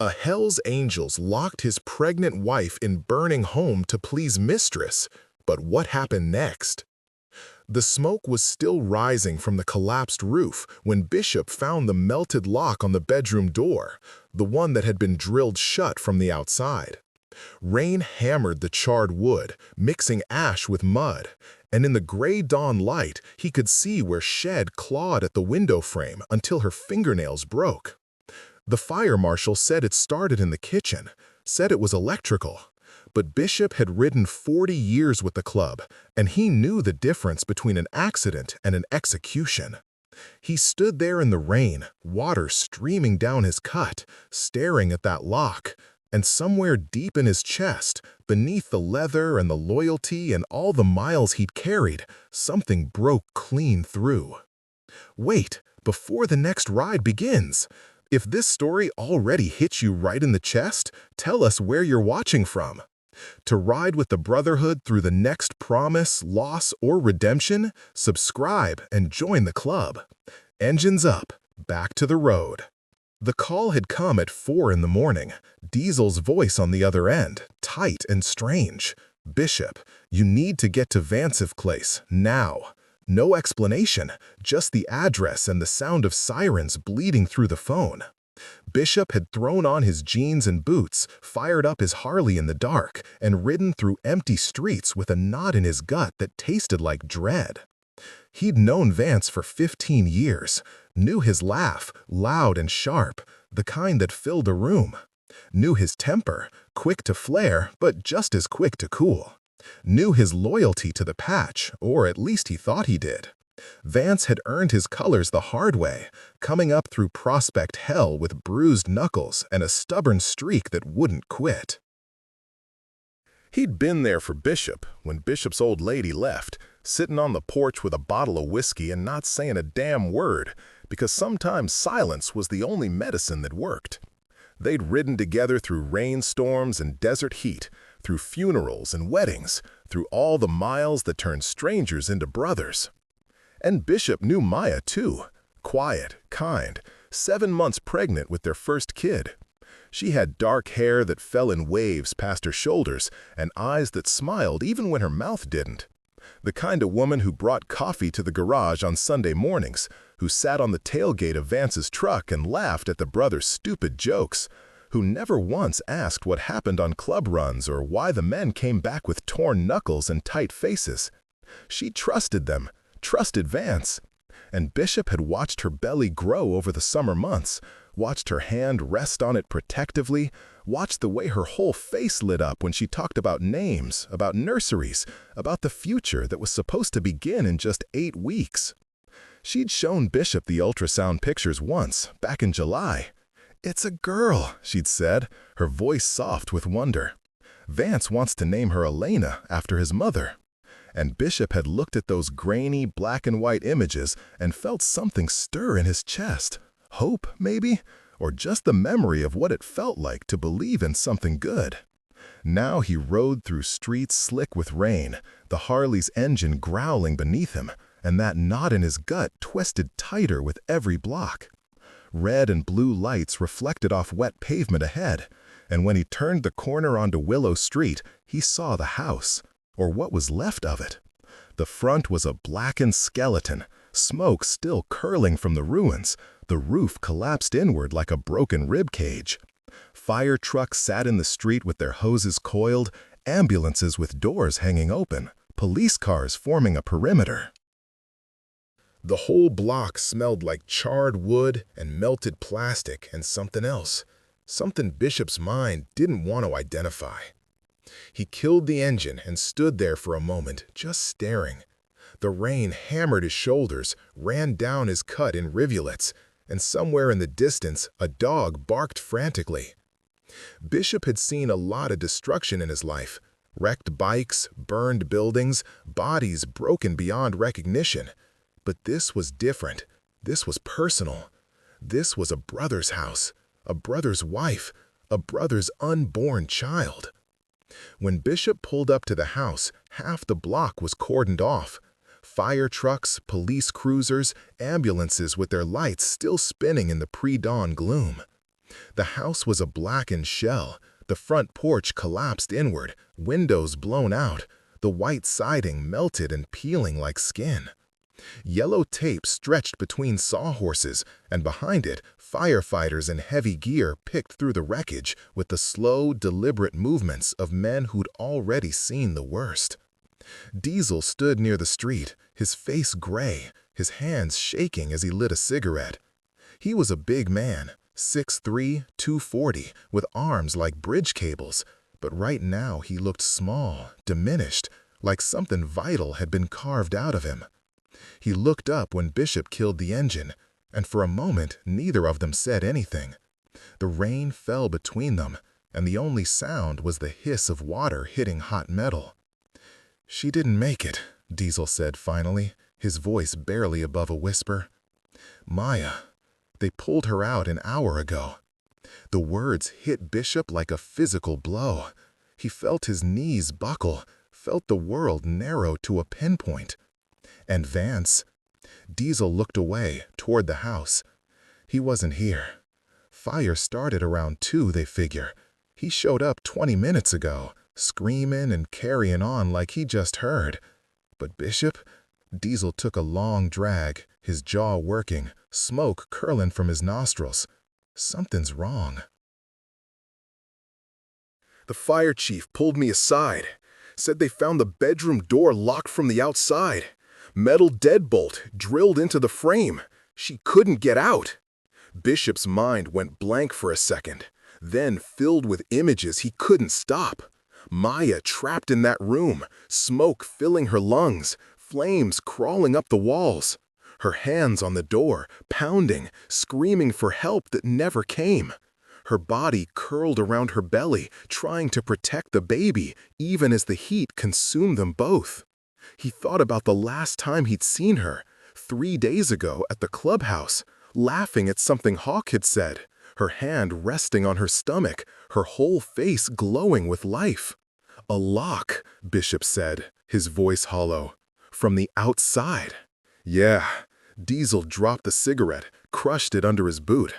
A Hell's Angels locked his pregnant wife in burning home to please Mistress. But what happened next? The smoke was still rising from the collapsed roof when Bishop found the melted lock on the bedroom door, the one that had been drilled shut from the outside. Rain hammered the charred wood, mixing ash with mud, and in the gray dawn light he could see where Shed clawed at the window frame until her fingernails broke. The fire marshal said it started in the kitchen, said it was electrical. But Bishop had ridden 40 years with the club, and he knew the difference between an accident and an execution. He stood there in the rain, water streaming down his cut, staring at that lock, and somewhere deep in his chest, beneath the leather and the loyalty and all the miles he'd carried, something broke clean through. Wait, before the next ride begins. If this story already hit you right in the chest, tell us where you're watching from. To ride with the Brotherhood through the next promise, loss, or redemption, subscribe and join the club. Engines up, back to the road. The call had come at 4 in the morning, Diesel's voice on the other end, tight and strange. Bishop, you need to get to Vancive Place, now. No explanation, just the address and the sound of sirens bleeding through the phone. Bishop had thrown on his jeans and boots, fired up his Harley in the dark, and ridden through empty streets with a knot in his gut that tasted like dread. He'd known Vance for 15 years, knew his laugh, loud and sharp, the kind that filled a room. Knew his temper, quick to flare, but just as quick to cool. Knew his loyalty to the patch, or at least he thought he did. Vance had earned his colors the hard way, coming up through prospect hell with bruised knuckles and a stubborn streak that wouldn't quit. He'd been there for Bishop when Bishop's old lady left, sitting on the porch with a bottle of whiskey and not saying a damn word, because sometimes silence was the only medicine that worked. They'd ridden together through rainstorms and desert heat, through funerals and weddings, through all the miles that turned strangers into brothers. And Bishop knew Maya too, quiet, kind, 7 months pregnant with their first kid. She had dark hair that fell in waves past her shoulders and eyes that smiled even when her mouth didn't. The kind of woman who brought coffee to the garage on Sunday mornings, who sat on the tailgate of Vance's truck and laughed at the brothers' stupid jokes, who never once asked what happened on club runs or why the men came back with torn knuckles and tight faces. She trusted them, trusted Vance. And Bishop had watched her belly grow over the summer months, watched her hand rest on it protectively, watched the way her whole face lit up when she talked about names, about nurseries, about the future that was supposed to begin in just 8 weeks. She'd shown Bishop the ultrasound pictures once, back in July. "It's a girl," she'd said, her voice soft with wonder. "Vance wants to name her Elena after his mother." And Bishop had looked at those grainy black and white images and felt something stir in his chest. Hope, maybe? Or just the memory of what it felt like to believe in something good. Now he rode through streets slick with rain, the Harley's engine growling beneath him, and that knot in his gut twisted tighter with every block. Red and blue lights reflected off wet pavement ahead, and when he turned the corner onto Willow Street, he saw the house, or what was left of it. The front was a blackened skeleton, smoke still curling from the ruins, the roof collapsed inward like a broken rib cage. Fire trucks sat in the street with their hoses coiled, ambulances with doors hanging open, police cars forming a perimeter. The whole block smelled like charred wood and melted plastic and something else, something Bishop's mind didn't want to identify. He killed the engine and stood there for a moment, just staring. The rain hammered his shoulders, ran down his cut in rivulets, and somewhere in the distance, a dog barked frantically. Bishop had seen a lot of destruction in his life. Wrecked bikes, burned buildings, bodies broken beyond recognition. But this was different. This was personal. This was a brother's house, a brother's wife, a brother's unborn child. When Bishop pulled up to the house, half the block was cordoned off. Fire trucks, police cruisers, ambulances with their lights still spinning in the pre-dawn gloom. The house was a blackened shell, the front porch collapsed inward, windows blown out, the white siding melted and peeling like skin. Yellow tape stretched between sawhorses, and behind it, firefighters in heavy gear picked through the wreckage with the slow, deliberate movements of men who'd already seen the worst. Diesel stood near the street, his face gray, his hands shaking as he lit a cigarette. He was a big man, 6'3", 240, with arms like bridge cables, but right now he looked small, diminished, like something vital had been carved out of him. He looked up when Bishop killed the engine, and for a moment neither of them said anything. The rain fell between them, and the only sound was the hiss of water hitting hot metal. "She didn't make it," Diesel said finally, his voice barely above a whisper. "Maya. They pulled her out an hour ago." The words hit Bishop like a physical blow. He felt his knees buckle, felt the world narrow to a pinpoint. And Vance? Diesel looked away, toward the house. He wasn't here. Fire started around 2, they figure. He showed up 20 minutes ago, screaming and carrying on like he just heard. But Bishop? Diesel took a long drag, his jaw working, smoke curling from his nostrils. Something's wrong. "The fire chief pulled me aside, said they found the bedroom door locked from the outside. Metal deadbolt drilled into the frame. She couldn't get out." Bishop's mind went blank for a second, then filled with images he couldn't stop. Maya trapped in that room, smoke filling her lungs, flames crawling up the walls. Her hands on the door, pounding, screaming for help that never came. Her body curled around her belly, trying to protect the baby, even as the heat consumed them both. He thought about the last time he'd seen her, 3 days ago at the clubhouse, laughing at something Hawk had said, her hand resting on her stomach, her whole face glowing with life. "A lock," Bishop said, his voice hollow. "From the outside." "Yeah." Diesel dropped the cigarette, crushed it under his boot.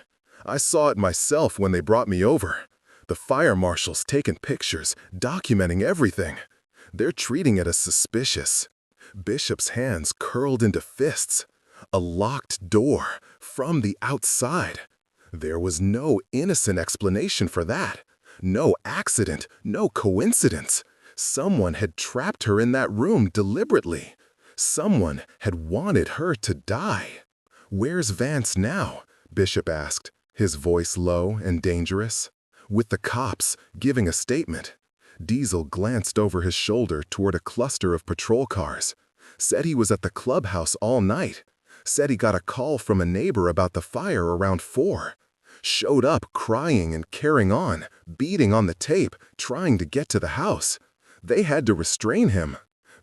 "I saw it myself when they brought me over. The fire marshal's taking pictures, documenting everything. They're treating it as suspicious." Bishop's hands curled into fists. A locked door, from the outside. There was no innocent explanation for that. No accident, no coincidence. Someone had trapped her in that room deliberately. Someone had wanted her to die. "Where's Vance now?" Bishop asked, his voice low and dangerous. "With the cops, giving a statement." Diesel glanced over his shoulder toward a cluster of patrol cars. Said he was at the clubhouse all night. Said he got a call from a neighbor about the fire around 4. Showed up crying and carrying on, beating on the tape, trying to get to the house. They had to restrain him.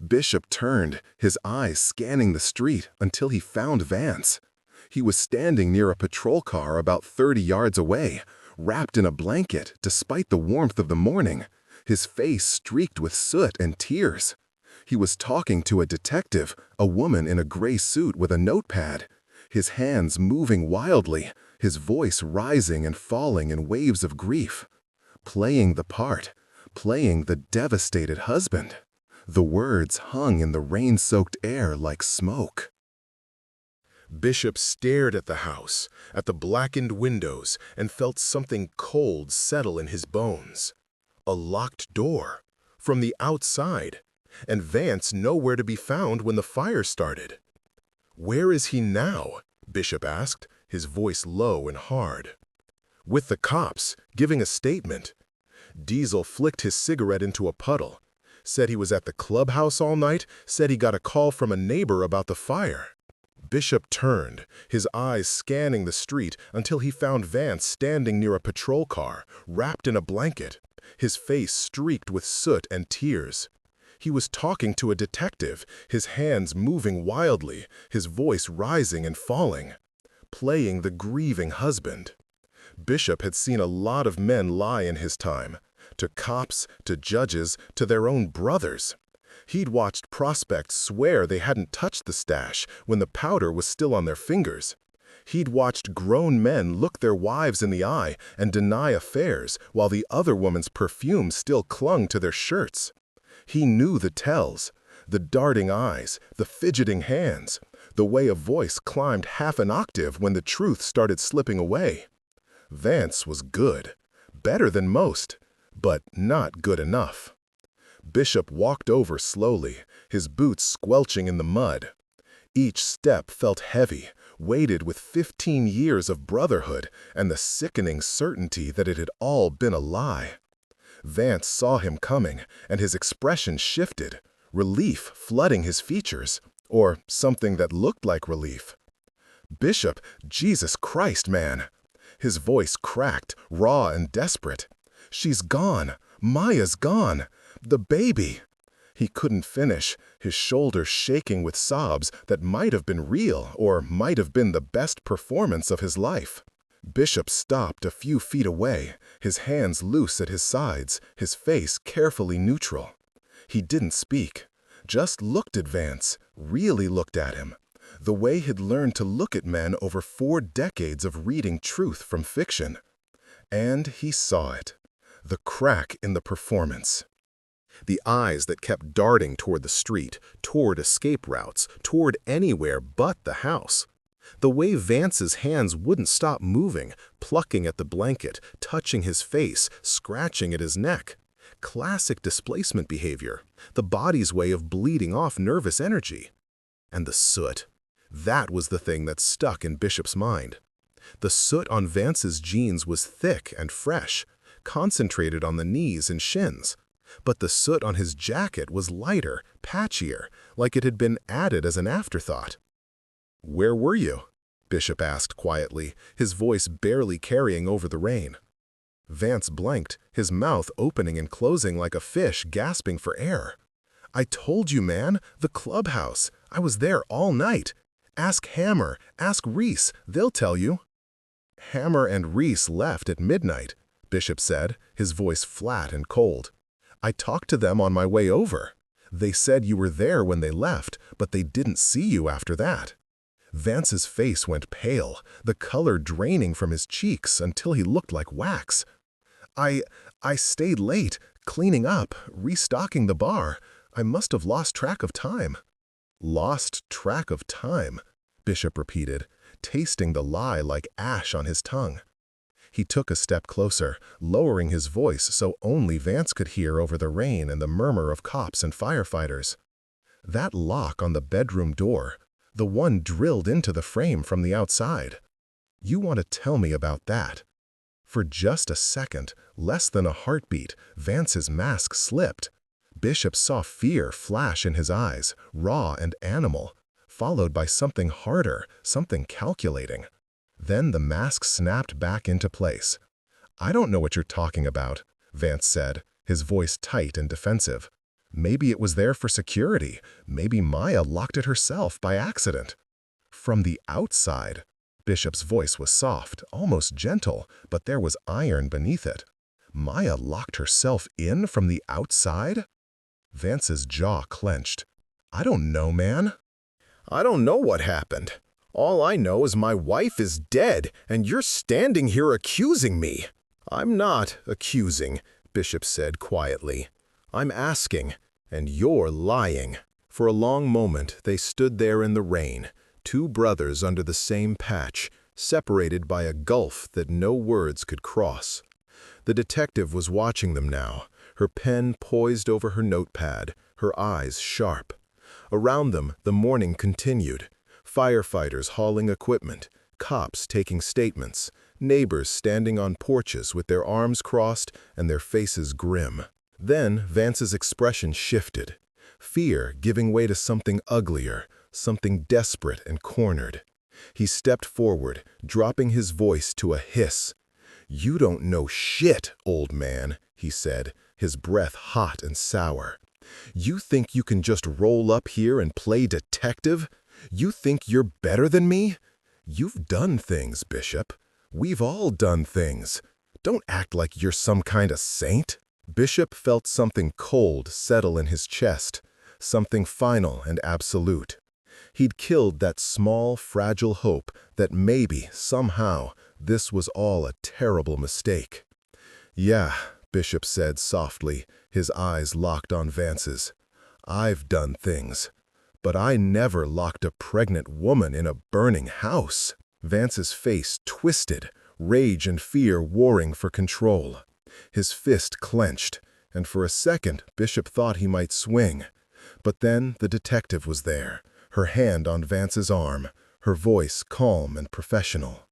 Bishop turned, his eyes scanning the street until he found Vance. He was standing near a patrol car about 30 yards away, wrapped in a blanket despite the warmth of the morning, his face streaked with soot and tears. He was talking to a detective, a woman in a gray suit with a notepad, his hands moving wildly, his voice rising and falling in waves of grief. Playing the part, playing the devastated husband. The words hung in the rain-soaked air like smoke. Bishop stared at the house, at the blackened windows, and felt something cold settle in his bones. A locked door, from the outside, and Vance nowhere to be found when the fire started. "Where is he now?" Bishop asked, his voice low and hard. "With the cops, giving a statement." Diesel flicked his cigarette into a puddle. Said he was at the clubhouse all night, said he got a call from a neighbor about the fire. Bishop turned, his eyes scanning the street until he found Vance standing near a patrol car, wrapped in a blanket, his face streaked with soot and tears. He was talking to a detective, his hands moving wildly, his voice rising and falling. Playing the grieving husband. Bishop had seen a lot of men lie in his time, to cops, to judges, to their own brothers. He'd watched prospects swear they hadn't touched the stash when the powder was still on their fingers. He'd watched grown men look their wives in the eye and deny affairs while the other woman's perfume still clung to their shirts. He knew the tells, the darting eyes, the fidgeting hands, the way a voice climbed half an octave when the truth started slipping away. Vance was good, better than most, but not good enough. Bishop walked over slowly, his boots squelching in the mud. Each step felt heavy, weighted with 15 years of brotherhood and the sickening certainty that it had all been a lie. Vance saw him coming, and his expression shifted, relief flooding his features, or something that looked like relief. "Bishop, Jesus Christ, man!" His voice cracked, raw and desperate. "She's gone. Maya's gone. The baby." He couldn't finish, his shoulders shaking with sobs that might have been real or might have been the best performance of his life. Bishop stopped a few feet away, his hands loose at his sides, his face carefully neutral. He didn't speak, just looked at Vance, really looked at him, the way he'd learned to look at men over 4 decades of reading truth from fiction. And he saw it, the crack in the performance. The eyes that kept darting toward the street, toward escape routes, toward anywhere but the house. The way Vance's hands wouldn't stop moving, plucking at the blanket, touching his face, scratching at his neck. Classic displacement behavior, the body's way of bleeding off nervous energy. And the soot. That was the thing that stuck in Bishop's mind. The soot on Vance's jeans was thick and fresh, concentrated on the knees and shins. But the soot on his jacket was lighter, patchier, like it had been added as an afterthought. "Where were you?" Bishop asked quietly, his voice barely carrying over the rain. Vance blanked, his mouth opening and closing like a fish gasping for air. "I told you, man, the clubhouse. I was there all night. Ask Hammer, ask Reese, they'll tell you." "Hammer and Reese left at midnight," Bishop said, his voice flat and cold. "I talked to them on my way over. They said you were there when they left, but they didn't see you after that." Vance's face went pale, the color draining from his cheeks until he looked like wax. I stayed late, cleaning up, restocking the bar. I must have lost track of time." "Lost track of time," Bishop repeated, tasting the lie like ash on his tongue. He took a step closer, lowering his voice so only Vance could hear over the rain and the murmur of cops and firefighters. "That lock on the bedroom door, the one drilled into the frame from the outside. You want to tell me about that?" For just a second, less than a heartbeat, Vance's mask slipped. Bishop saw fear flash in his eyes, raw and animal, followed by something harder, something calculating. Then the mask snapped back into place. "I don't know what you're talking about," Vance said, his voice tight and defensive. "Maybe it was there for security. Maybe Maya locked it herself by accident." "From the outside." Bishop's voice was soft, almost gentle, but there was iron beneath it. "Maya locked herself in from the outside?" Vance's jaw clenched. "I don't know, man." "I don't know what happened. All I know is my wife is dead, and you're standing here accusing me." "I'm not accusing," Bishop said quietly. "I'm asking, and you're lying." For a long moment they stood there in the rain, 2 brothers under the same patch, separated by a gulf that no words could cross. The detective was watching them now, her pen poised over her notepad, her eyes sharp. Around them, the morning continued. Firefighters hauling equipment, cops taking statements, neighbors standing on porches with their arms crossed and their faces grim. Then Vance's expression shifted, fear giving way to something uglier, something desperate and cornered. He stepped forward, dropping his voice to a hiss. "You don't know shit, old man," he said, his breath hot and sour. "You think you can just roll up here and play detective? You think you're better than me? You've done things, Bishop. We've all done things. Don't act like you're some kind of saint." Bishop felt something cold settle in his chest, something final and absolute. He'd killed that small, fragile hope that maybe, somehow, this was all a terrible mistake. "Yeah," Bishop said softly, his eyes locked on Vance's. "I've done things. But I never locked a pregnant woman in a burning house." Vance's face twisted, rage and fear warring for control. His fist clenched, and for a second Bishop thought he might swing. But then the detective was there, her hand on Vance's arm, her voice calm and professional.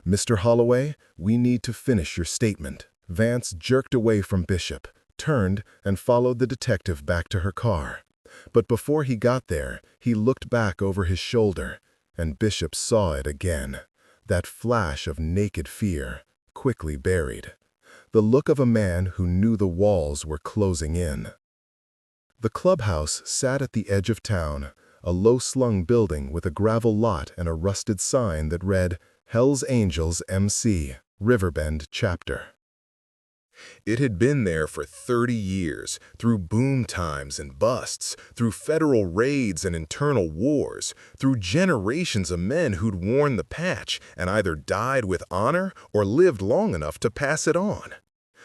"Mr. Holloway, we need to finish your statement." Vance jerked away from Bishop, turned, and followed the detective back to her car. But before he got there, he looked back over his shoulder, and Bishop saw it again. That flash of naked fear, quickly buried. The look of a man who knew the walls were closing in. The clubhouse sat at the edge of town, a low-slung building with a gravel lot and a rusted sign that read, "Hell's Angels MC, Riverbend Chapter." It had been there for 30 years, through boom times and busts, through federal raids and internal wars, through generations of men who'd worn the patch and either died with honor or lived long enough to pass it on.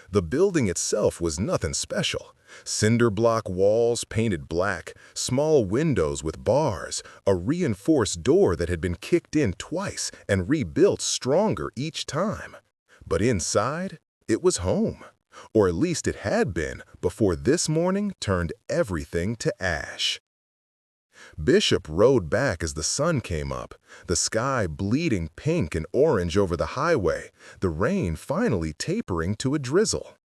The building itself was nothing special. Cinder block walls painted black, small windows with bars, a reinforced door that had been kicked in twice and rebuilt stronger each time. But inside, it was home, or at least it had been before this morning turned everything to ash. Bishop rode back as the sun came up, the sky bleeding pink and orange over the highway, the rain finally tapering to a drizzle.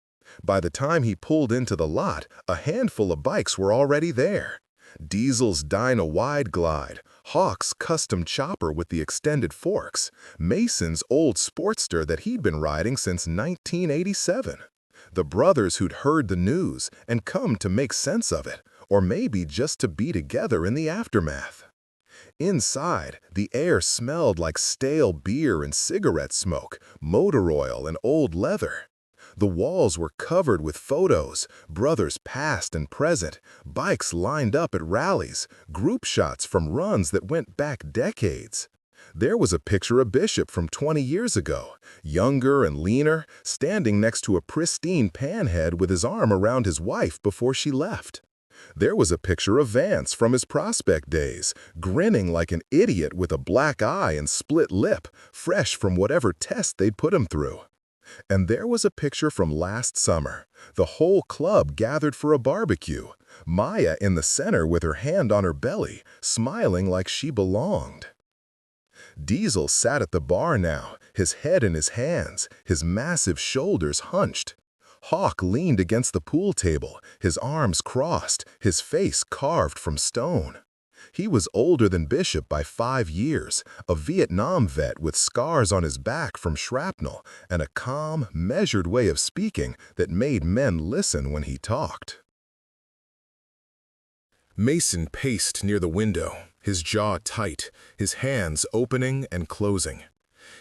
By the time he pulled into the lot, a handful of bikes were already there. Diesel's Dyna Wide Glide, Hawk's custom chopper with the extended forks, Mason's old Sportster that he'd been riding since 1987. The brothers who'd heard the news and come to make sense of it, or maybe just to be together in the aftermath. Inside, the air smelled like stale beer and cigarette smoke, motor oil and old leather. The walls were covered with photos, brothers past and present, bikes lined up at rallies, group shots from runs that went back decades. There was a picture of Bishop from 20 years ago, younger and leaner, standing next to a pristine panhead with his arm around his wife before she left. There was a picture of Vance from his prospect days, grinning like an idiot with a black eye and split lip, fresh from whatever test they'd put him through. And there was a picture from last summer, the whole club gathered for a barbecue, Maya in the center with her hand on her belly, smiling like she belonged. Diesel sat at the bar now, his head in his hands, his massive shoulders hunched. Hawk leaned against the pool table, his arms crossed, his face carved from stone. He was older than Bishop by 5 years, a Vietnam vet with scars on his back from shrapnel and a calm, measured way of speaking that made men listen when he talked. Mason paced near the window, his jaw tight, his hands opening and closing.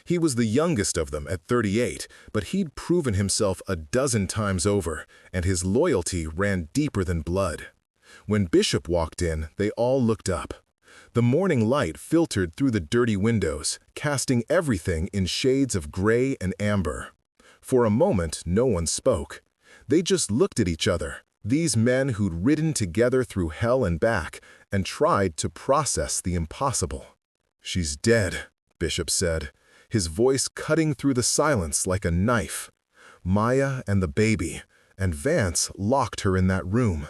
He was the youngest of them at 38, but he'd proven himself a dozen times over, and his loyalty ran deeper than blood. When Bishop walked in, they all looked up. The morning light filtered through the dirty windows, casting everything in shades of gray and amber. For a moment, no one spoke. They just looked at each other, these men who'd ridden together through hell and back, and tried to process the impossible. "She's dead," Bishop said, his voice cutting through the silence like a knife. Maya and the baby, and Vance locked her in that room.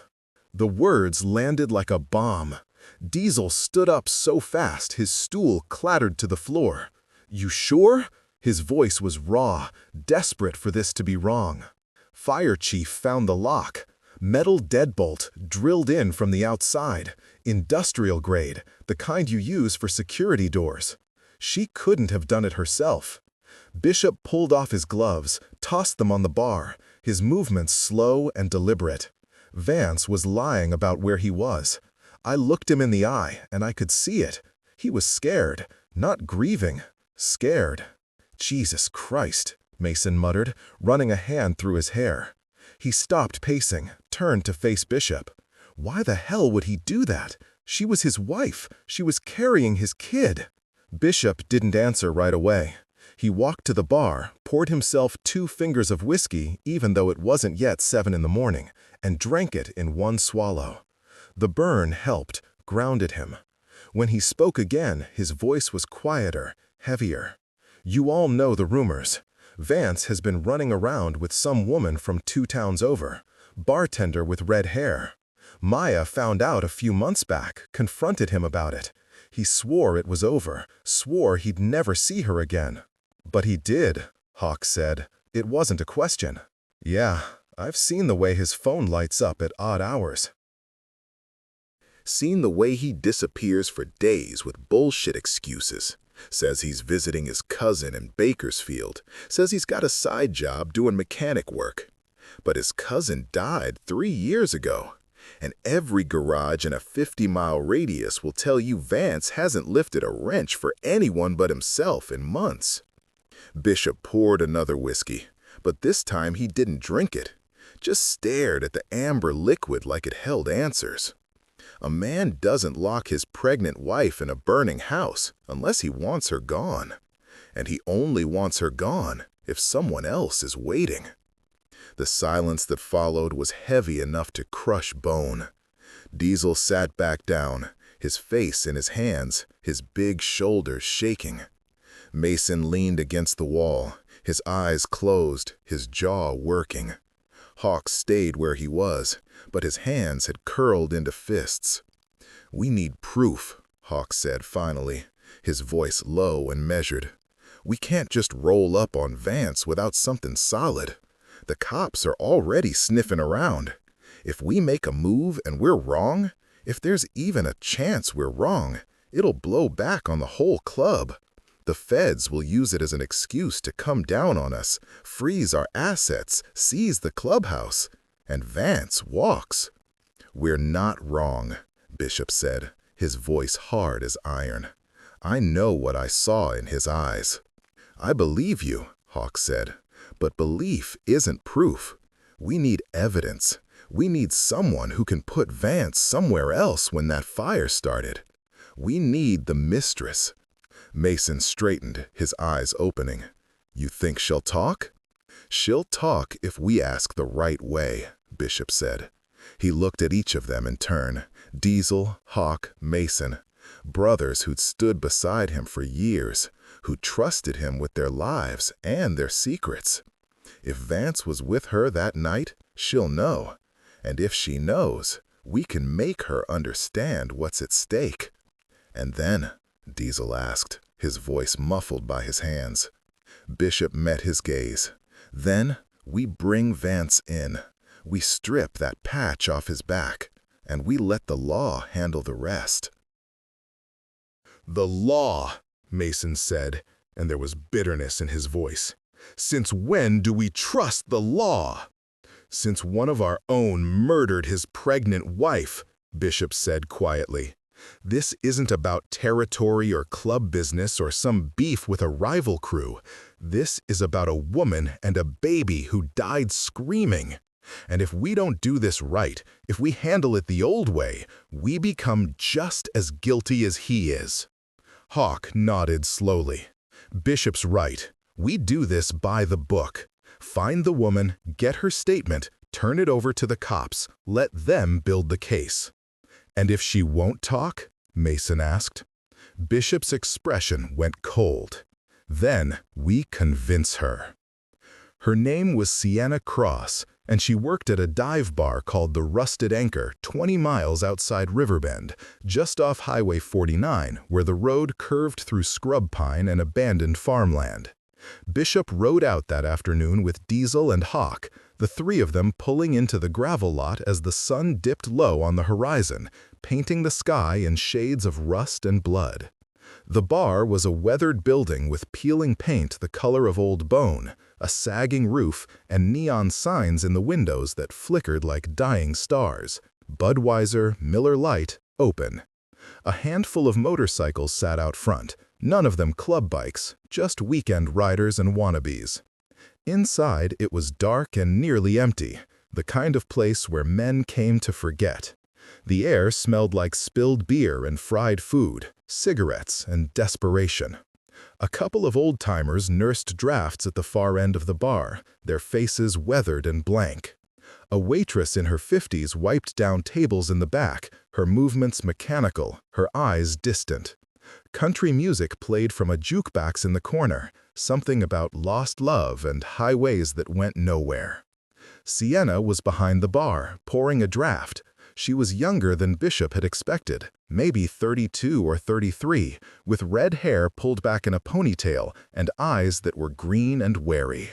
The words landed like a bomb. Diesel stood up so fast his stool clattered to the floor. "You sure?" His voice was raw, desperate for this to be wrong. Fire Chief found the lock. Metal deadbolt drilled in from the outside, industrial grade, the kind you use for security doors. She couldn't have done it herself. Bishop pulled off his gloves, tossed them on the bar, his movements slow and deliberate. Vance was lying about where he was. I looked him in the eye, and I could see it. He was scared, not grieving, scared. "Jesus Christ," Mason muttered, running a hand through his hair. He stopped pacing, turned to face Bishop. Why the hell would he do that? She was his wife. She was carrying his kid. Bishop didn't answer right away. He walked to the bar, poured himself 2 fingers of whiskey, even though it wasn't yet 7 in the morning, and drank it in one swallow. The burn helped, grounded him. When he spoke again, his voice was quieter, heavier. You all know the rumors. Vance has been running around with some woman from 2 towns over, bartender with red hair. Maya found out a few months back, confronted him about it. He swore it was over, swore he'd never see her again. But he did, Hawk said. It wasn't a question. Yeah, I've seen the way his phone lights up at odd hours. Seen the way he disappears for days with bullshit excuses. Says he's visiting his cousin in Bakersfield. Says he's got a side job doing mechanic work. But his cousin died 3 years ago. And every garage in a 50-mile radius will tell you Vance hasn't lifted a wrench for anyone but himself in months. Bishop poured another whiskey, but this time he didn't drink it. Just stared at the amber liquid like it held answers. A man doesn't lock his pregnant wife in a burning house unless he wants her gone. And he only wants her gone if someone else is waiting. The silence that followed was heavy enough to crush bone. Diesel sat back down, his face in his hands, his big shoulders shaking. Mason leaned against the wall, his eyes closed, his jaw working. Hawk stayed where he was, but his hands had curled into fists. "We need proof," Hawk said finally, his voice low and measured. "We can't just roll up on Vance without something solid. The cops are already sniffing around. If we make a move and we're wrong, if there's even a chance we're wrong, it'll blow back on the whole club. The feds will use it as an excuse to come down on us, freeze our assets, seize the clubhouse. And Vance walks." "We're not wrong," Bishop said, his voice hard as iron. "I know what I saw in his eyes." "I believe you," Hawk said, "but belief isn't proof. We need evidence. We need someone who can put Vance somewhere else when that fire started. We need the Mistress." Mason straightened, his eyes opening. "You think she'll talk?" "She'll talk if we ask the right way," Bishop said. He looked at each of them in turn, Diesel, Hawk, Mason, brothers who'd stood beside him for years, who trusted him with their lives and their secrets. If Vance was with her that night, she'll know. And if she knows, we can make her understand what's at stake. "And then?" Diesel asked, his voice muffled by his hands. Bishop met his gaze. "Then we bring Vance in. We strip that patch off his back, and we let the law handle the rest." "The law," Mason said, and there was bitterness in his voice. "Since when do we trust the law?" "Since one of our own murdered his pregnant wife," Bishop said quietly. "This isn't about territory or club business or some beef with a rival crew. This is about a woman and a baby who died screaming. And if we don't do this right, if we handle it the old way, we become just as guilty as he is." Hawk nodded slowly. "Bishop's right. We do this by the book. Find the woman, get her statement, turn it over to the cops, let them build the case." "And if she won't talk?" Mason asked. Bishop's expression went cold. "Then we convince her." Her name was Sienna Cross, and she worked at a dive bar called the Rusted Anchor 20 miles outside Riverbend, just off Highway 49, where the road curved through scrub pine and abandoned farmland. Bishop rode out that afternoon with Diesel and Hawk, the 3 of them pulling into the gravel lot as the sun dipped low on the horizon, painting the sky in shades of rust and blood. The bar was a weathered building with peeling paint the color of old bone, a sagging roof, and neon signs in the windows that flickered like dying stars. Budweiser, Miller Lite, open. A handful of motorcycles sat out front, none of them club bikes, just weekend riders and wannabes. Inside, it was dark and nearly empty, the kind of place where men came to forget. The air smelled like spilled beer and fried food, cigarettes and desperation. A couple of old-timers nursed drafts at the far end of the bar, their faces weathered and blank. A waitress in her 50s wiped down tables in the back, her movements mechanical, her eyes distant. Country music played from a jukebox in the corner, something about lost love and highways that went nowhere. Sienna was behind the bar, pouring a draft. She was younger than Bishop had expected, maybe 32 or 33, with red hair pulled back in a ponytail and eyes that were green and wary.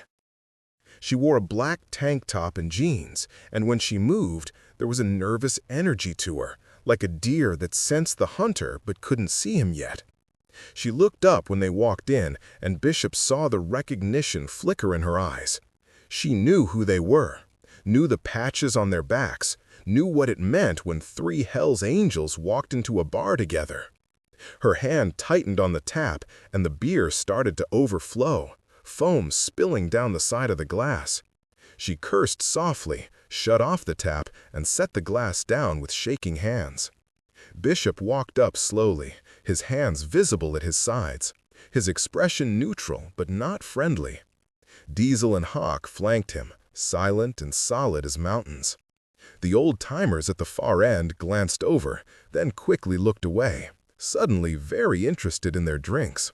She wore a black tank top and jeans, and when she moved, there was a nervous energy to her, like a deer that sensed the hunter but couldn't see him yet. She looked up when they walked in, and Bishop saw the recognition flicker in her eyes. She knew who they were, knew the patches on their backs, knew what it meant when three Hell's Angels walked into a bar together. Her hand tightened on the tap, and the beer started to overflow, foam spilling down the side of the glass. She cursed softly, shut off the tap, and set the glass down with shaking hands. Bishop walked up slowly, his hands visible at his sides, his expression neutral but not friendly. Diesel and Hawk flanked him, silent and solid as mountains. The old-timers at the far end glanced over, then quickly looked away, suddenly very interested in their drinks.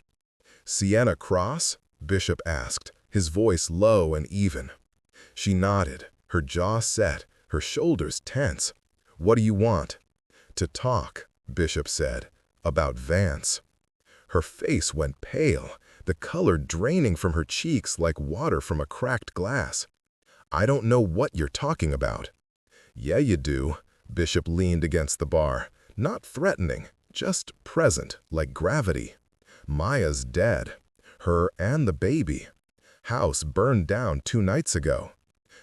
"Sienna Cross?" Bishop asked, his voice low and even. She nodded, her jaw set, her shoulders tense. "What do you want?" "To talk," Bishop said, "about Vance." Her face went pale, the color draining from her cheeks like water from a cracked glass. "I don't know what you're talking about." "Yeah, you do." Bishop leaned against the bar, not threatening, just present, like gravity. "Maya's dead. Her and the baby. House burned down 2 nights ago.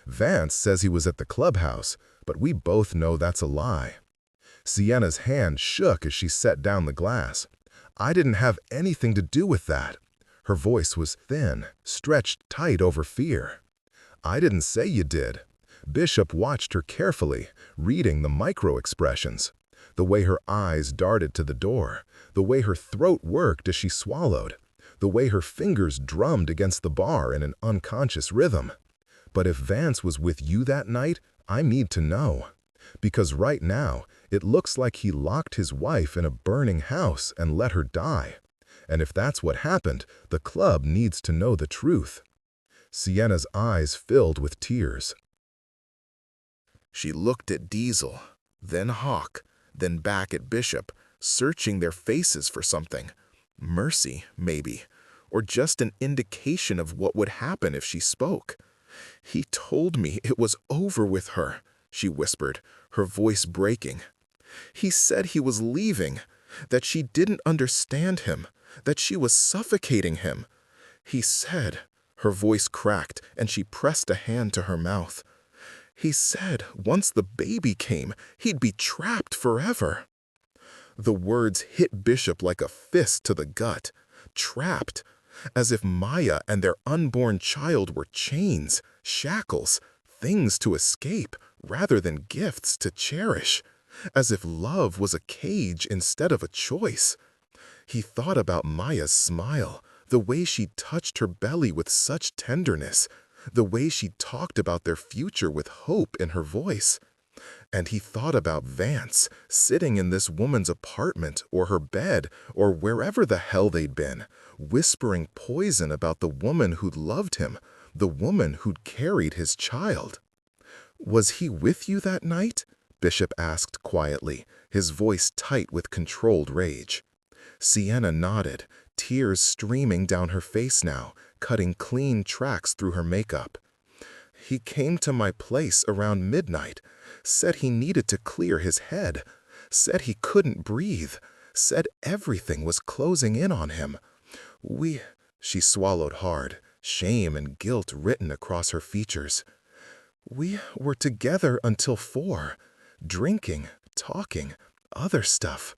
Vance says he was at the clubhouse, but we both know that's a lie." Sienna's hand shook as she set down the glass. "I didn't have anything to do with that." Her voice was thin, stretched tight over fear. "I didn't say you did." Bishop watched her carefully, reading the micro-expressions. The way her eyes darted to the door, the way her throat worked as she swallowed, the way her fingers drummed against the bar in an unconscious rhythm. "But if Vance was with you that night, I need to know. Because right now, it looks like he locked his wife in a burning house and let her die. And if that's what happened, the club needs to know the truth." Sienna's eyes filled with tears. She looked at Diesel, then Hawk, then back at Bishop, searching their faces for something. Mercy, maybe, or just an indication of what would happen if she spoke. "He told me it was over with her," she whispered, her voice breaking. "He said he was leaving, that she didn't understand him, that she was suffocating him. He said," her voice cracked, and she pressed a hand to her mouth, "he said once the baby came, he'd be trapped forever." The words hit Bishop like a fist to the gut. Trapped, as if Maya and their unborn child were chains, shackles, things to escape rather than gifts to cherish, as if love was a cage instead of a choice. He thought about Maya's smile, the way she touched her belly with such tenderness, the way she talked about their future with hope in her voice. And he thought about Vance, sitting in this woman's apartment or her bed or wherever the hell they'd been, whispering poison about the woman who'd loved him, the woman who'd carried his child. "Was he with you that night?" Bishop asked quietly, his voice tight with controlled rage. Sienna nodded, tears streaming down her face now, cutting clean tracks through her makeup. "He came to my place around midnight, said he needed to clear his head, said he couldn't breathe, said everything was closing in on him. She swallowed hard, shame and guilt written across her features. "We were together until 4, drinking, talking, other stuff.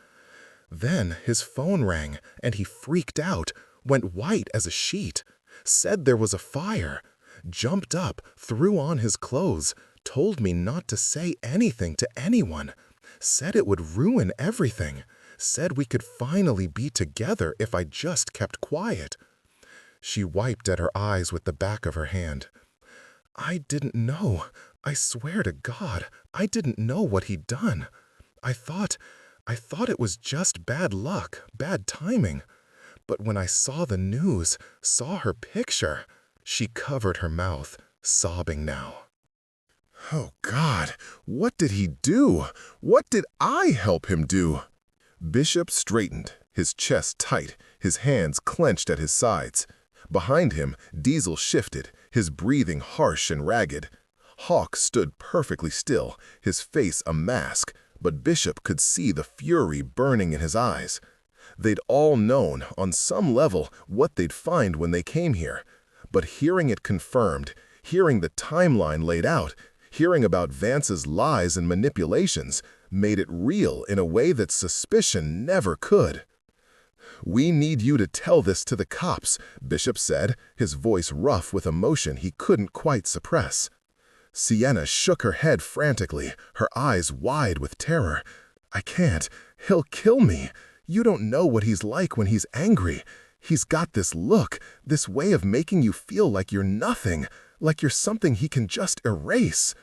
Then his phone rang and he freaked out, went white as a sheet, said there was a fire, jumped up, threw on his clothes, told me not to say anything to anyone. Said it would ruin everything. Said we could finally be together if I just kept quiet. She wiped at her eyes with the back of her hand. I didn't know. I swear to God, I didn't know what he'd done. I thought it was just bad luck, bad timing. But when I saw the news, saw her picture, she covered her mouth, sobbing now. Oh God, what did he do? What did I help him do? Bishop straightened, his chest tight, his hands clenched at his sides. Behind him, Diesel shifted, his breathing harsh and ragged. Hawk stood perfectly still, his face a mask, but Bishop could see the fury burning in his eyes. They'd all known, on some level, what they'd find when they came here. But hearing it confirmed, hearing the timeline laid out, hearing about Vance's lies and manipulations, made it real in a way that suspicion never could. We need you to tell this to the cops, Bishop said, his voice rough with emotion he couldn't quite suppress. Sienna shook her head frantically, her eyes wide with terror. I can't. He'll kill me. You don't know what he's like when he's angry. He's got this look, this way of making you feel like you're nothing, like you're something he can just erase.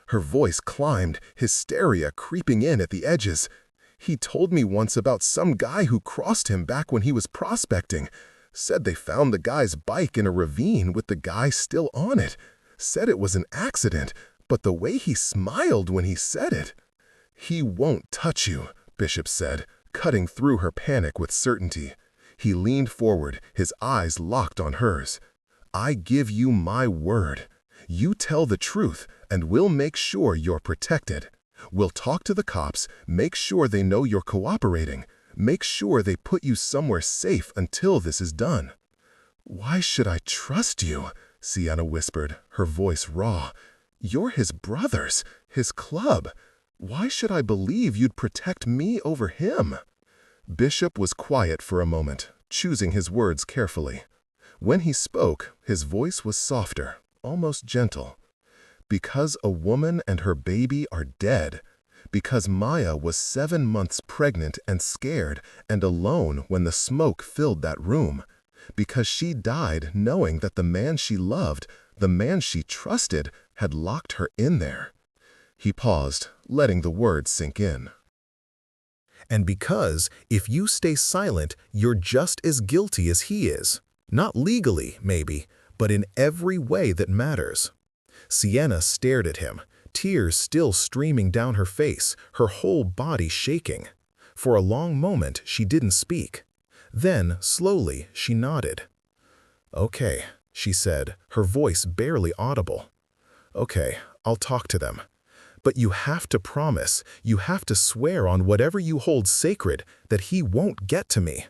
Her voice climbed, hysteria creeping in at the edges. He told me once about some guy who crossed him back when he was prospecting. Said they found the guy's bike in a ravine with the guy still on it. Said it was an accident, but the way he smiled when he said it. He won't touch you, Bishop said, cutting through her panic with certainty. He leaned forward, his eyes locked on hers. I give you my word. You tell the truth, and we'll make sure you're protected. We'll talk to the cops, make sure they know you're cooperating, make sure they put you somewhere safe until this is done. Why should I trust you? Sienna whispered, her voice raw. You're his brothers, his club. Why should I believe you'd protect me over him? Bishop was quiet for a moment, choosing his words carefully. When he spoke, his voice was softer, almost gentle. Because a woman and her baby are dead. Because Maya was 7 months pregnant and scared and alone when the smoke filled that room. Because she died knowing that the man she loved, the man she trusted, had locked her in there. He paused, letting the words sink in. And because, if you stay silent, you're just as guilty as he is. Not legally, maybe, but in every way that matters. Sienna stared at him, tears still streaming down her face, her whole body shaking. For a long moment, she didn't speak. Then, slowly, she nodded. Okay, she said, her voice barely audible. Okay, I'll talk to them. But you have to promise, you have to swear on whatever you hold sacred that he won't get to me.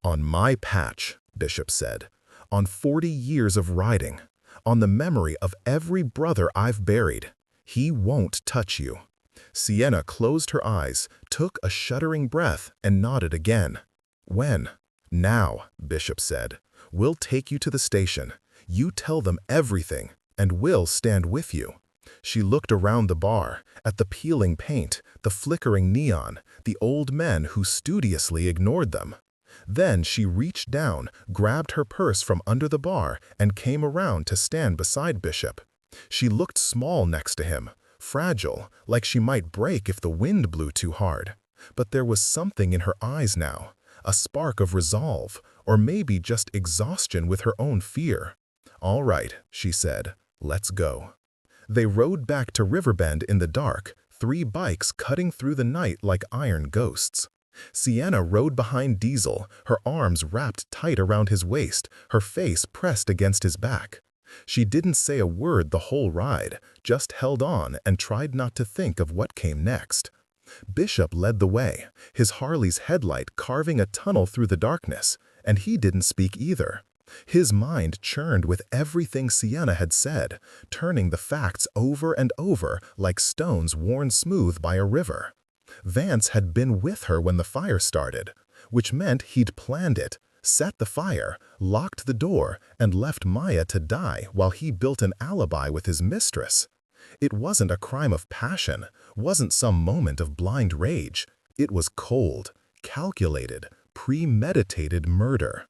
On my patch, Bishop said, on 40 years of riding, on the memory of every brother I've buried, he won't touch you. Sienna closed her eyes, took a shuddering breath, and nodded again. When? Now, Bishop said. We'll take you to the station. You tell them everything, and we'll stand with you. She looked around the bar, at the peeling paint, the flickering neon, the old men who studiously ignored them. Then she reached down, grabbed her purse from under the bar, and came around to stand beside Bishop. She looked small next to him, fragile, like she might break if the wind blew too hard. But there was something in her eyes now, a spark of resolve, or maybe just exhaustion with her own fear. All right, she said, let's go. They rode back to Riverbend in the dark, 3 bikes cutting through the night like iron ghosts. Sienna rode behind Diesel, her arms wrapped tight around his waist, her face pressed against his back. She didn't say a word the whole ride, just held on and tried not to think of what came next. Bishop led the way, his Harley's headlight carving a tunnel through the darkness, and he didn't speak either. His mind churned with everything Sienna had said, turning the facts over and over like stones worn smooth by a river. Vance had been with her when the fire started, which meant he'd planned it, set the fire, locked the door, and left Maya to die while he built an alibi with his mistress. It wasn't a crime of passion, wasn't some moment of blind rage. It was cold, calculated, premeditated murder.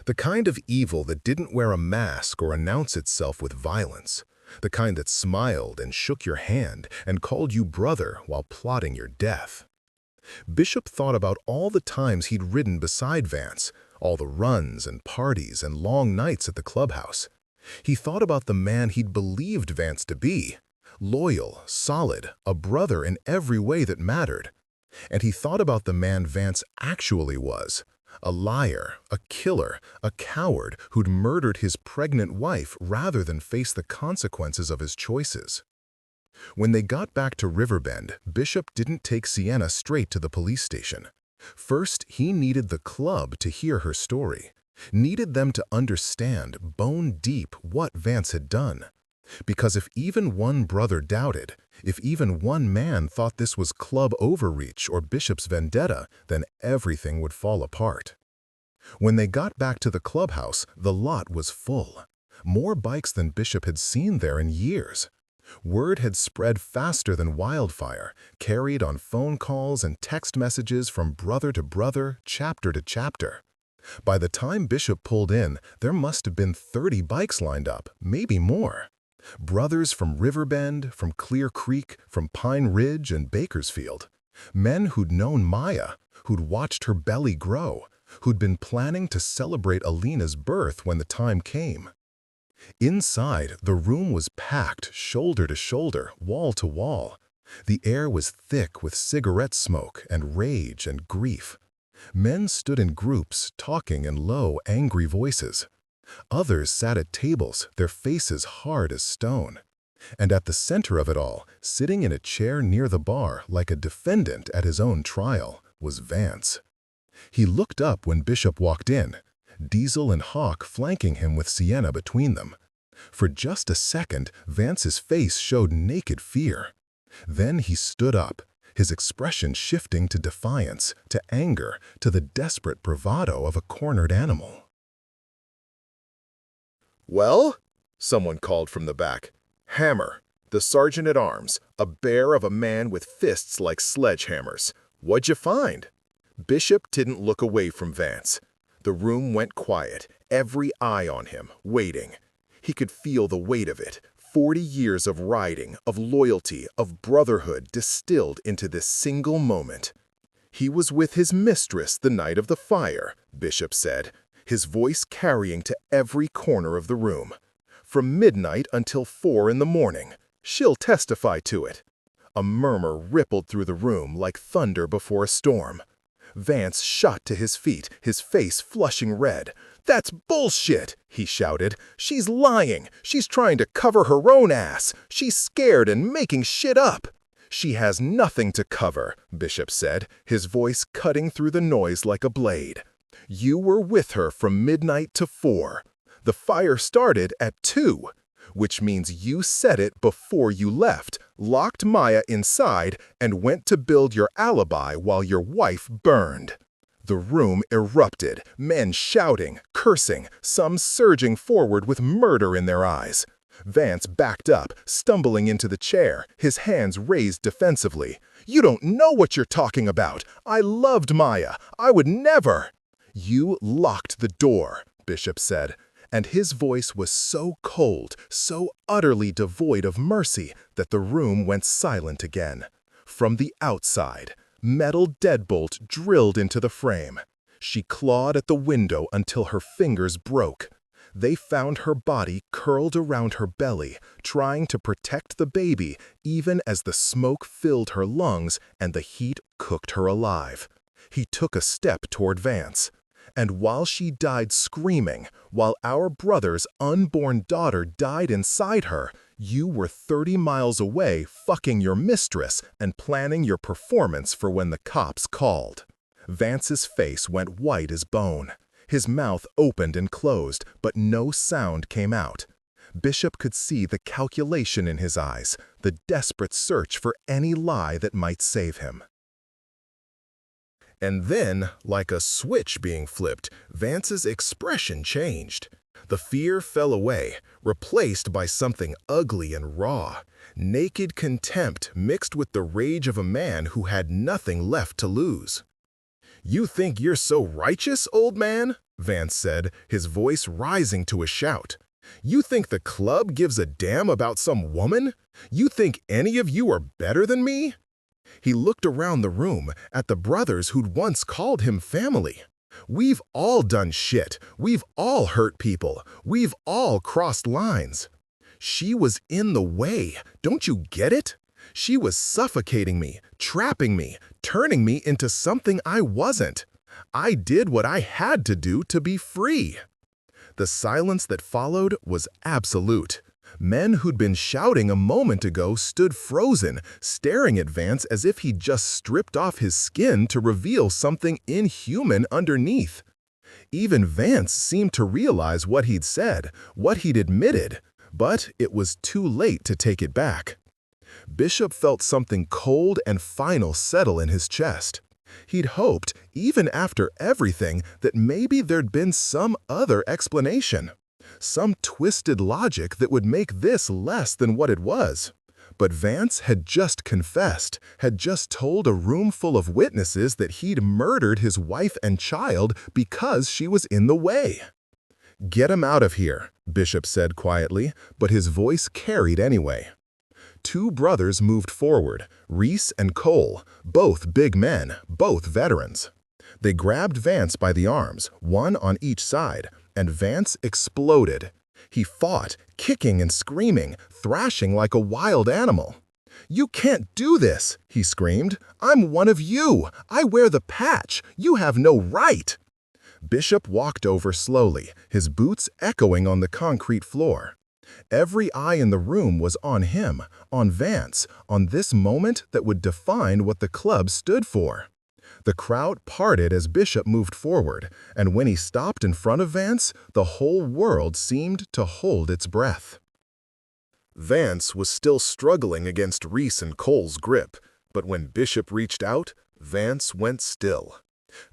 The kind of evil that didn't wear a mask or announce itself with violence. The kind that smiled and shook your hand and called you brother while plotting your death. Bishop thought about all the times he'd ridden beside Vance, all the runs and parties and long nights at the clubhouse. He thought about the man he'd believed Vance to be, loyal, solid, a brother in every way that mattered. And he thought about the man Vance actually was, a liar, a killer, a coward who'd murdered his pregnant wife rather than face the consequences of his choices. When they got back to Riverbend, Bishop didn't take Sienna straight to the police station. First, he needed the club to hear her story, needed them to understand bone deep what Vance had done. Because if even one brother doubted, if even one man thought this was club overreach or Bishop's vendetta, then everything would fall apart. When they got back to the clubhouse, the lot was full. More bikes than Bishop had seen there in years. Word had spread faster than wildfire, carried on phone calls and text messages from brother to brother, chapter to chapter. By the time Bishop pulled in, there must have been 30 bikes lined up, maybe more. Brothers from Riverbend, from Clear Creek, from Pine Ridge and Bakersfield. Men who'd known Maya, who'd watched her belly grow, who'd been planning to celebrate Alina's birth when the time came. Inside, the room was packed shoulder to shoulder, wall to wall. The air was thick with cigarette smoke and rage and grief. Men stood in groups, talking in low, angry voices. Others sat at tables, their faces hard as stone. And at the center of it all, sitting in a chair near the bar like a defendant at his own trial, was Vance. He looked up when Bishop walked in, Diesel and Hawk flanking him with Sienna between them. For just a second, Vance's face showed naked fear. Then he stood up, his expression shifting to defiance, to anger, to the desperate bravado of a cornered animal. "Well?" someone called from the back. "Hammer, the sergeant-at-arms, a bear of a man with fists like sledgehammers. What'd you find?" Bishop didn't look away from Vance. The room went quiet, every eye on him, waiting. He could feel the weight of it, 40 years of riding, of loyalty, of brotherhood distilled into this single moment. "He was with his mistress the night of the fire," Bishop said, his voice carrying to every corner of the room. "From midnight until 4 in the morning. She'll testify to it." A murmur rippled through the room like thunder before a storm. Vance shot to his feet, his face flushing red. "That's bullshit!" he shouted. "She's lying! She's trying to cover her own ass! She's scared and making shit up!" "She has nothing to cover," Bishop said, his voice cutting through the noise like a blade. "You were with her from midnight to 4. The fire started at 2, which means you set it before you left, locked Maya inside, and went to build your alibi while your wife burned." The room erupted, men shouting, cursing, some surging forward with murder in their eyes. Vance backed up, stumbling into the chair, his hands raised defensively. "You don't know what you're talking about! I loved Maya! I would never!" "You locked the door," Bishop said, and his voice was so cold, so utterly devoid of mercy, that the room went silent again. From the outside, metal deadbolt drilled into the frame. She clawed at the window until her fingers broke. They found her body curled around her belly, trying to protect the baby even as the smoke filled her lungs and the heat cooked her alive. He took a step toward Vance. "And while she died screaming, while our brother's unborn daughter died inside her, you were 30 miles away fucking your mistress and planning your performance for when the cops called." Vance's face went white as bone. His mouth opened and closed, but no sound came out. Bishop could see the calculation in his eyes, the desperate search for any lie that might save him. And then, like a switch being flipped, Vance's expression changed. The fear fell away, replaced by something ugly and raw, naked contempt mixed with the rage of a man who had nothing left to lose. "You think you're so righteous, old man?" Vance said, his voice rising to a shout. "You think the club gives a damn about some woman? You think any of you are better than me?" He looked around the room at the brothers who'd once called him family. "We've all done shit. We've all hurt people. We've all crossed lines. She was in the way. Don't you get it? She was suffocating me, trapping me, turning me into something I wasn't. I did what I had to do to be free." The silence that followed was absolute. Men who'd been shouting a moment ago stood frozen, staring at Vance as if he'd just stripped off his skin to reveal something inhuman underneath. Even Vance seemed to realize what he'd said, what he'd admitted, but it was too late to take it back. Bishop felt something cold and final settle in his chest. He'd hoped, even after everything, that maybe there'd been some other explanation. Some twisted logic that would make this less than what it was. But Vance had just confessed, had just told a room full of witnesses that he'd murdered his wife and child because she was in the way. "Get him out of here," Bishop said quietly, but his voice carried anyway. Two brothers moved forward, Reese and Cole, both big men, both veterans. They grabbed Vance by the arms, one on each side, and Vance exploded. He fought, kicking and screaming, thrashing like a wild animal. "You can't do this," he screamed. "I'm one of you. I wear the patch. You have no right." Bishop walked over slowly, his boots echoing on the concrete floor. Every eye in the room was on him, on Vance, on this moment that would define what the club stood for. The crowd parted as Bishop moved forward, and when he stopped in front of Vance, the whole world seemed to hold its breath. Vance was still struggling against Reese and Cole's grip, but when Bishop reached out, Vance went still.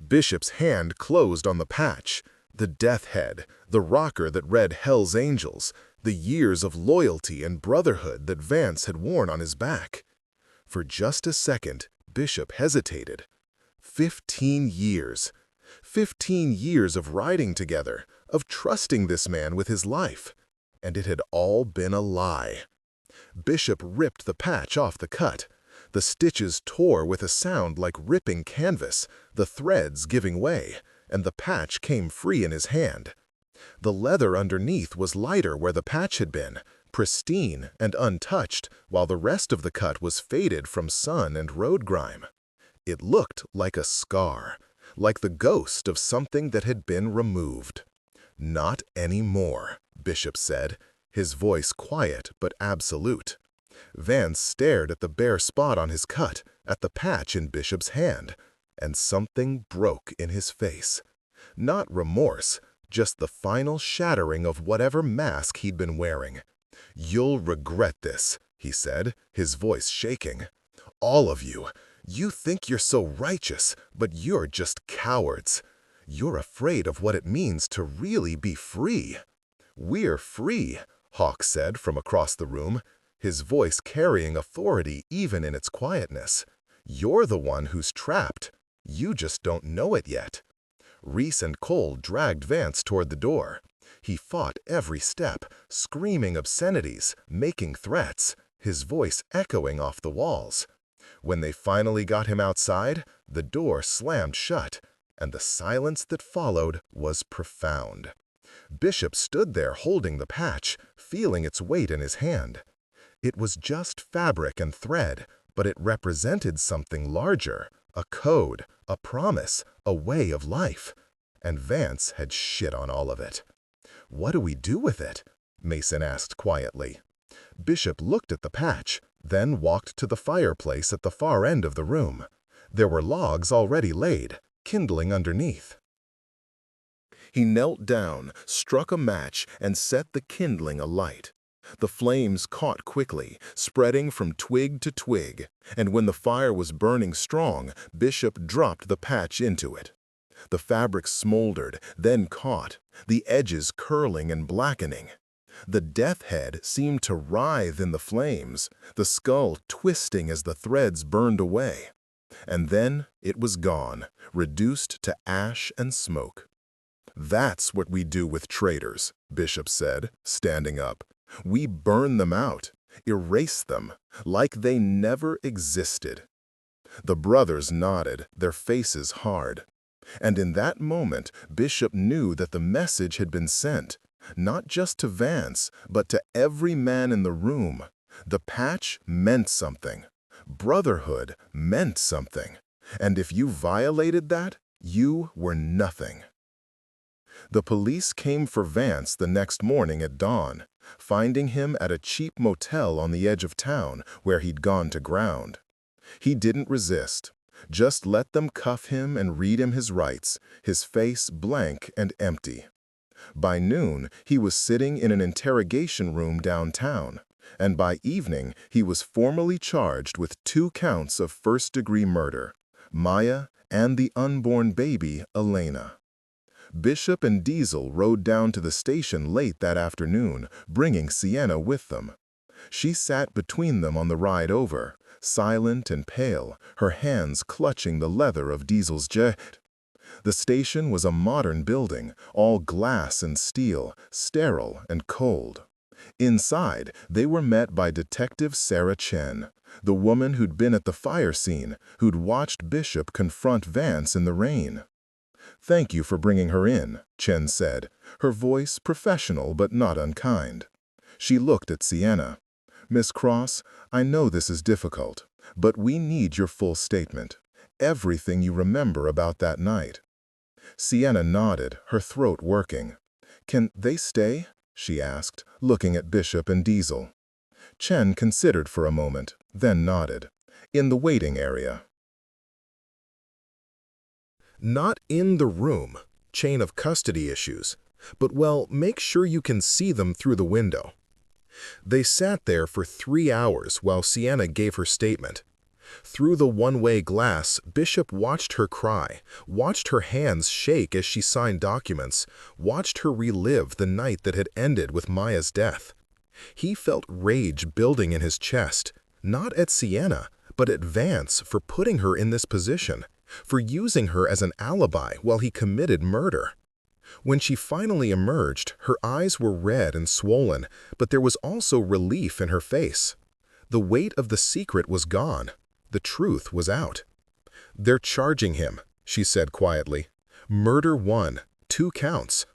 Bishop's hand closed on the patch, the death head, the rocker that read Hell's Angels, the years of loyalty and brotherhood that Vance had worn on his back. For just a second, Bishop hesitated. 15 years. 15 years of riding together, of trusting this man with his life. And it had all been a lie. Bishop ripped the patch off the cut. The stitches tore with a sound like ripping canvas, the threads giving way, and the patch came free in his hand. The leather underneath was lighter where the patch had been, pristine and untouched, while the rest of the cut was faded from sun and road grime. It looked like a scar, like the ghost of something that had been removed. "Not anymore," Bishop said, his voice quiet but absolute. Vance stared at the bare spot on his cut, at the patch in Bishop's hand, and something broke in his face. Not remorse, just the final shattering of whatever mask he'd been wearing. "You'll regret this," he said, his voice shaking. "All of you. You think you're so righteous, but you're just cowards. You're afraid of what it means to really be free." "We're free," Hawk said from across the room, his voice carrying authority even in its quietness. "You're the one who's trapped. You just don't know it yet." Reese and Cole dragged Vance toward the door. He fought every step, screaming obscenities, making threats, his voice echoing off the walls. When they finally got him outside, the door slammed shut, and the silence that followed was profound. Bishop stood there holding the patch, feeling its weight in his hand. It was just fabric and thread, but it represented something larger, a code, a promise, a way of life. And Vance had shit on all of it. "What do we do with it?" Mason asked quietly. Bishop looked at the patch, then walked to the fireplace at the far end of the room. There were logs already laid, kindling underneath. He knelt down, struck a match, and set the kindling alight. The flames caught quickly, spreading from twig to twig, and when the fire was burning strong, Bishop dropped the patch into it. The fabric smoldered, then caught, the edges curling and blackening. The death head seemed to writhe in the flames, the skull twisting as the threads burned away. And then it was gone, reduced to ash and smoke. "That's what we do with traitors," Bishop said, standing up. "We burn them out, erase them, like they never existed." The brothers nodded, their faces hard. And in that moment, Bishop knew that the message had been sent, not just to Vance, but to every man in the room. The patch meant something. Brotherhood meant something. And if you violated that, you were nothing. The police came for Vance the next morning at dawn, finding him at a cheap motel on the edge of town where he'd gone to ground. He didn't resist. Just let them cuff him and read him his rights, his face blank and empty. By noon, he was sitting in an interrogation room downtown, and by evening, he was formally charged with 2 counts of first-degree murder, Maya and the unborn baby, Elena. Bishop and Diesel rode down to the station late that afternoon, bringing Sienna with them. She sat between them on the ride over, silent and pale, her hands clutching the leather of Diesel's jacket. The station was a modern building, all glass and steel, sterile and cold. Inside, they were met by Detective Sarah Chen, the woman who'd been at the fire scene, who'd watched Bishop confront Vance in the rain. "Thank you for bringing her in," Chen said, her voice professional but not unkind. She looked at Sienna. "Miss Cross, I know this is difficult, but we need your full statement. Everything you remember about that night." Sienna nodded, her throat working. "Can they stay?" she asked, looking at Bishop and Diesel. Chen considered for a moment, then nodded. "In the waiting area." Not in the room, chain of custody issues, but well, make sure you can see them through the window. They sat there for 3 hours while Sienna gave her statement. Through the one-way glass, Bishop watched her cry, watched her hands shake as she signed documents, watched her relive the night that had ended with Maya's death. He felt rage building in his chest, not at Sienna, but at Vance for putting her in this position, for using her as an alibi while he committed murder. When she finally emerged, her eyes were red and swollen, but there was also relief in her face. The weight of the secret was gone. The truth was out. "They're charging him," she said quietly. "Murder 1, 2 counts.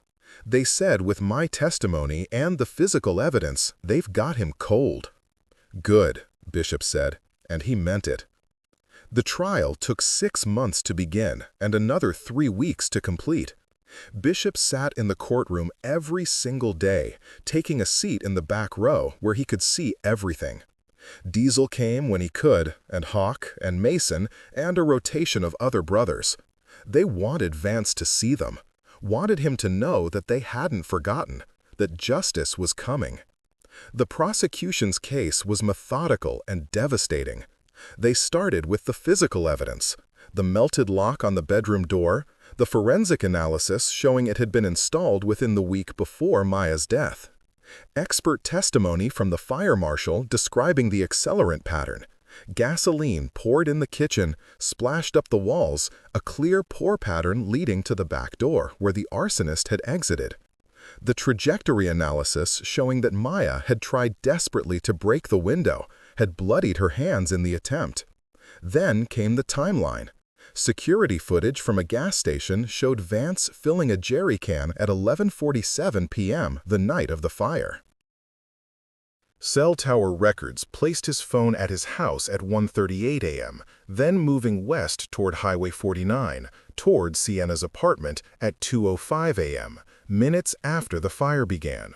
They said with my testimony and the physical evidence, they've got him cold." "Good," Bishop said, and he meant it. The trial took 6 months to begin and another 3 weeks to complete. Bishop sat in the courtroom every single day, taking a seat in the back row where he could see everything. Diesel came when he could, and Hawk and Mason, and a rotation of other brothers. They wanted Vance to see them, wanted him to know that they hadn't forgotten, that justice was coming. The prosecution's case was methodical and devastating. They started with the physical evidence, the melted lock on the bedroom door, the forensic analysis showing it had been installed within the week before Maya's death. Expert testimony from the fire marshal describing the accelerant pattern. Gasoline poured in the kitchen, splashed up the walls, a clear pour pattern leading to the back door where the arsonist had exited. The trajectory analysis showing that Maya had tried desperately to break the window, had bloodied her hands in the attempt. Then came the timeline. Security footage from a gas station showed Vance filling a jerry can at 11:47 p.m. the night of the fire. Cell tower records placed his phone at his house at 1:38 a.m., then moving west toward Highway 49, toward Sienna's apartment at 2:05 a.m., minutes after the fire began.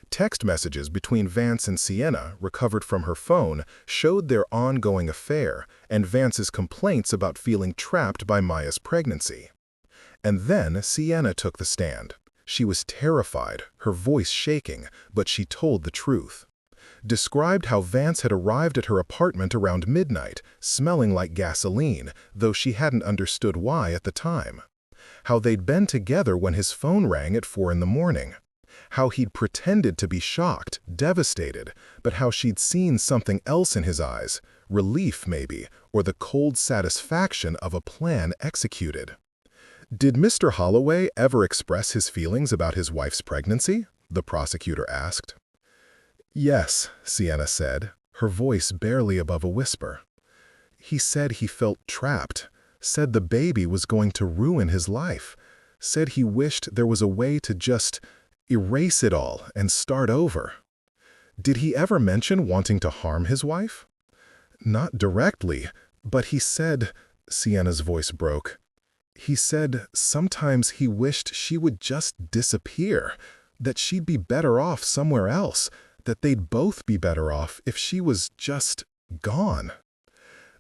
Text messages between Vance and Sienna, recovered from her phone, showed their ongoing affair and Vance's complaints about feeling trapped by Maya's pregnancy. And then Sienna took the stand. She was terrified, her voice shaking, but she told the truth. Described how Vance had arrived at her apartment around midnight, smelling like gasoline, though she hadn't understood why at the time. how they'd been together when his phone rang at 4 in the morning, how he'd pretended to be shocked, devastated, but how she'd seen something else in his eyes, relief maybe, or the cold satisfaction of a plan executed. "Did Mr. Holloway ever express his feelings about his wife's pregnancy?" the prosecutor asked. "Yes," Sienna said, her voice barely above a whisper. "He said he felt trapped, said the baby was going to ruin his life, said he wished there was a way to just erase it all and start over." "Did he ever mention wanting to harm his wife?" "Not directly, but he said," Sienna's voice broke, "he said sometimes he wished she would just disappear, that she'd be better off somewhere else, that they'd both be better off if she was just gone."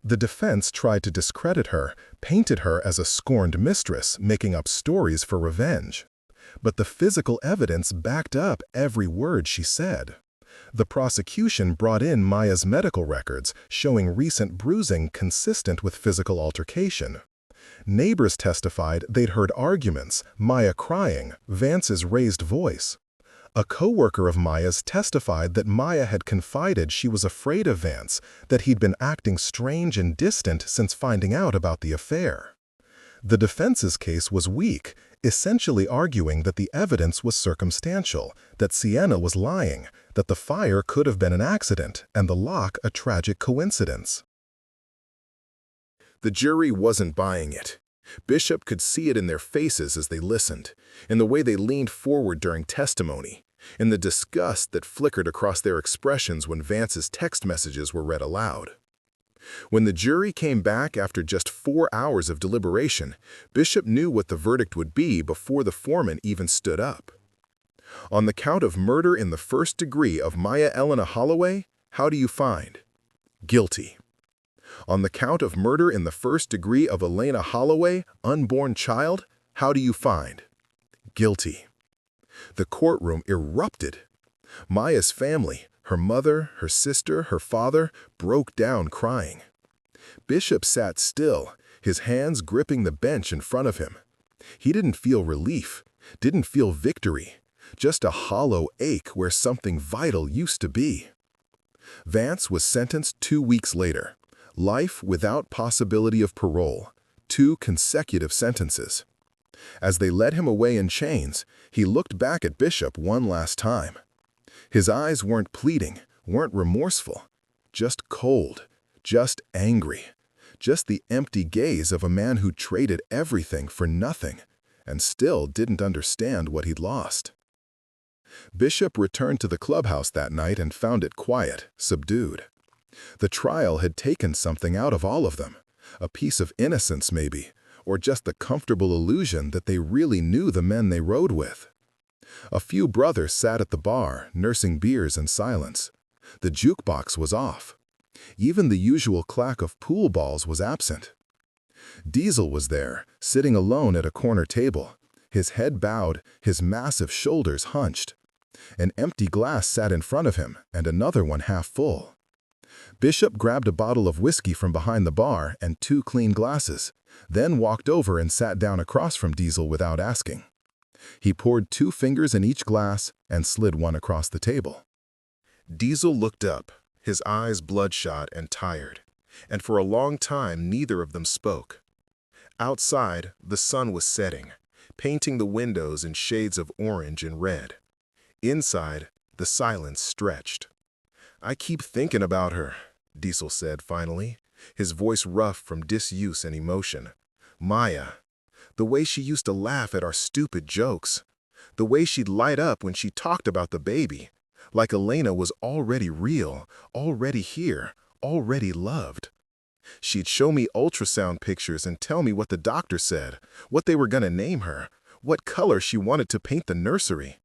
The defense tried to discredit her, painted her as a scorned mistress, making up stories for revenge. But the physical evidence backed up every word she said. The prosecution brought in Maya's medical records, showing recent bruising consistent with physical altercation. Neighbors testified they'd heard arguments, Maya crying, Vance's raised voice. A co-worker of Maya's testified that Maya had confided she was afraid of Vance, that he'd been acting strange and distant since finding out about the affair. The defense's case was weak, essentially arguing that the evidence was circumstantial, that Sienna was lying, that the fire could have been an accident, and the lock a tragic coincidence. The jury wasn't buying it. Bishop could see it in their faces as they listened, in the way they leaned forward during testimony, in the disgust that flickered across their expressions when Vance's text messages were read aloud. When the jury came back after just 4 hours of deliberation, Bishop knew what the verdict would be before the foreman even stood up. On the count of murder in the first degree of Maya Elena Holloway, how do you find? Guilty. On the count of murder in the first degree of Elena Holloway, unborn child, how do you find? Guilty. The courtroom erupted. Maya's family, her mother, her sister, her father, broke down crying. Bishop sat still, his hands gripping the bench in front of him. He didn't feel relief, didn't feel victory, just a hollow ache where something vital used to be. Vance was sentenced 2 weeks later. Life without possibility of parole, 2 consecutive sentences. As they led him away in chains, he looked back at Bishop one last time. His eyes weren't pleading, weren't remorseful, just cold, just angry, just the empty gaze of a man who traded everything for nothing and still didn't understand what he'd lost. Bishop returned to the clubhouse that night and found it quiet, subdued. The trial had taken something out of all of them, a piece of innocence maybe, or just the comfortable illusion that they really knew the men they rode with. A few brothers sat at the bar, nursing beers in silence. The jukebox was off. Even the usual clack of pool balls was absent. Diesel was there, sitting alone at a corner table, his head bowed, his massive shoulders hunched. An empty glass sat in front of him, and another one half full. Bishop grabbed a bottle of whiskey from behind the bar and 2 clean glasses, then walked over and sat down across from Diesel without asking. He poured 2 fingers in each glass and slid one across the table. Diesel looked up, his eyes bloodshot and tired, and for a long time neither of them spoke. Outside, the sun was setting, painting the windows in shades of orange and red. Inside, the silence stretched. "I keep thinking about her," Diesel said finally, his voice rough from disuse and emotion. "Maya. The way she used to laugh at our stupid jokes. The way she'd light up when she talked about the baby. Like Elena was already real, already here, already loved. She'd show me ultrasound pictures and tell me what the doctor said, what they were gonna name her, what color she wanted to paint the nursery."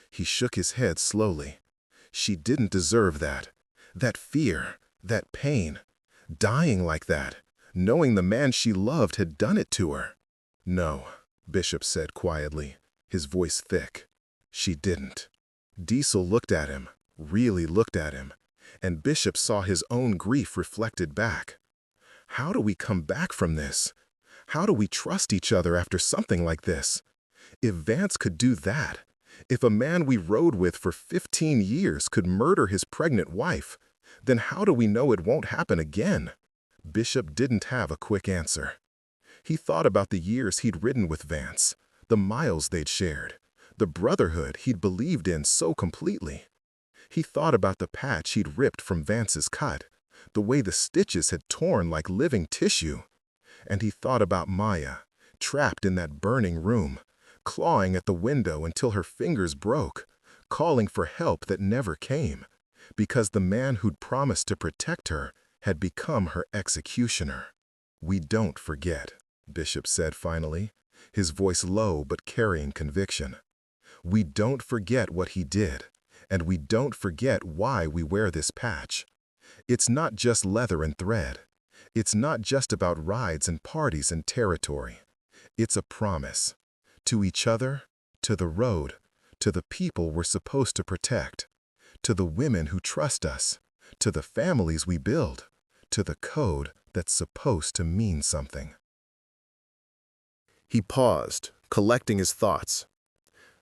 He shook his head slowly. She didn't deserve that. That fear, that pain. Dying like that, knowing the man she loved had done it to her. "No," Bishop said quietly, his voice thick. "She didn't." Diesel looked at him, really looked at him, and Bishop saw his own grief reflected back. "How do we come back from this? How do we trust each other after something like this? If Vance could do that, if a man we rode with for 15 years could murder his pregnant wife, then how do we know it won't happen again? Bishop didn't have a quick answer. He thought about the years he'd ridden with Vance, the miles they'd shared, the brotherhood he'd believed in so completely. He thought about the patch he'd ripped from Vance's cut, the way the stitches had torn like living tissue. And he thought about Maya, trapped in that burning room, clawing at the window until her fingers broke, calling for help that never came, because the man who'd promised to protect her had become her executioner. "We don't forget," Bishop said finally, his voice low but carrying conviction. "We don't forget what he did, and we don't forget why we wear this patch. It's not just leather and thread. It's not just about rides and parties and territory. It's a promise. To each other, to the road, to the people we're supposed to protect, to the women who trust us, to the families we build, to the code that's supposed to mean something." He paused, collecting his thoughts.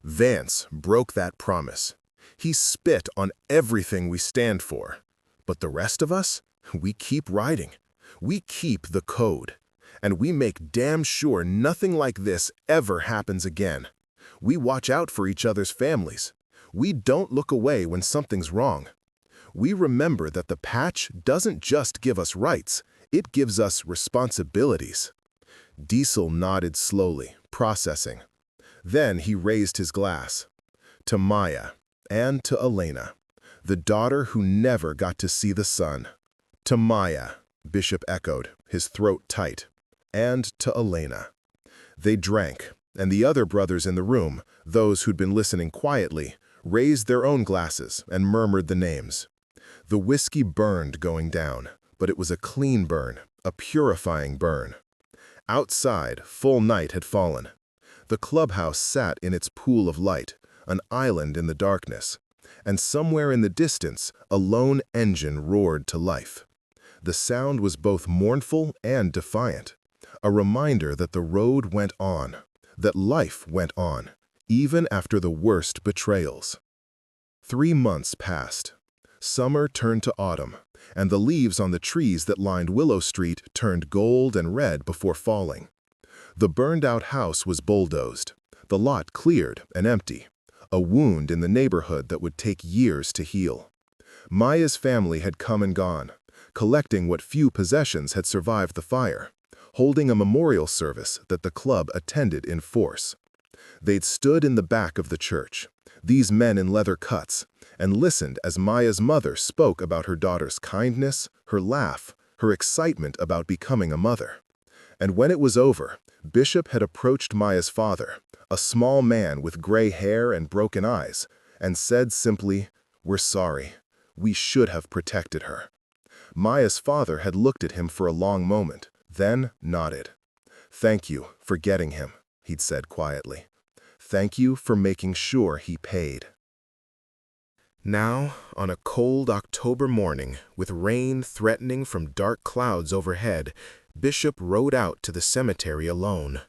Vance broke that promise. He spit on everything we stand for. But the rest of us, we keep riding. We keep the code. And we make damn sure nothing like this ever happens again. We watch out for each other's families. We don't look away when something's wrong. We remember that the patch doesn't just give us rights, it gives us responsibilities. Diesel nodded slowly, processing. Then he raised his glass. To Maya, and to Elena, the daughter who never got to see the sun. To Maya, Bishop echoed, his throat tight. And to Elena. They drank, and the other brothers in the room, those who'd been listening quietly, raised their own glasses and murmured the names. The whiskey burned going down, but it was a clean burn, a purifying burn. Outside, full night had fallen. The clubhouse sat in its pool of light, an island in the darkness, and somewhere in the distance, a lone engine roared to life. The sound was both mournful and defiant, a reminder that the road went on, that life went on, even after the worst betrayals. 3 months passed. Summer turned to autumn, and the leaves on the trees that lined Willow Street turned gold and red before falling. The burned-out house was bulldozed, the lot cleared and empty, a wound in the neighborhood that would take years to heal. Maya's family had come and gone, collecting what few possessions had survived the fire, holding a memorial service that the club attended in force. They'd stood in the back of the church, these men in leather cuts, and listened as Maya's mother spoke about her daughter's kindness, her laugh, her excitement about becoming a mother. And when it was over, Bishop had approached Maya's father, a small man with gray hair and broken eyes, and said simply, "We're sorry. We should have protected her." Maya's father had looked at him for a long moment, then nodded. "Thank you for getting him," he'd said quietly. "Thank you for making sure he paid." Now, on a cold October morning, with rain threatening from dark clouds overhead, Bishop rode out to the cemetery alone.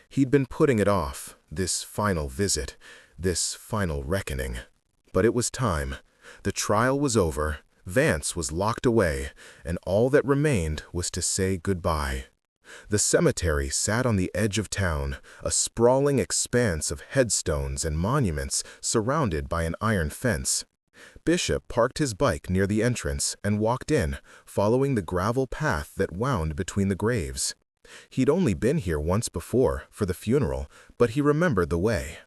He'd been putting it off, this final visit, this final reckoning. But it was time. The trial was over, Vance was locked away, and all that remained was to say goodbye. The cemetery sat on the edge of town, a sprawling expanse of headstones and monuments surrounded by an iron fence. Bishop parked his bike near the entrance and walked in, following the gravel path that wound between the graves. He'd only been here once before, for the funeral, but he remembered the way.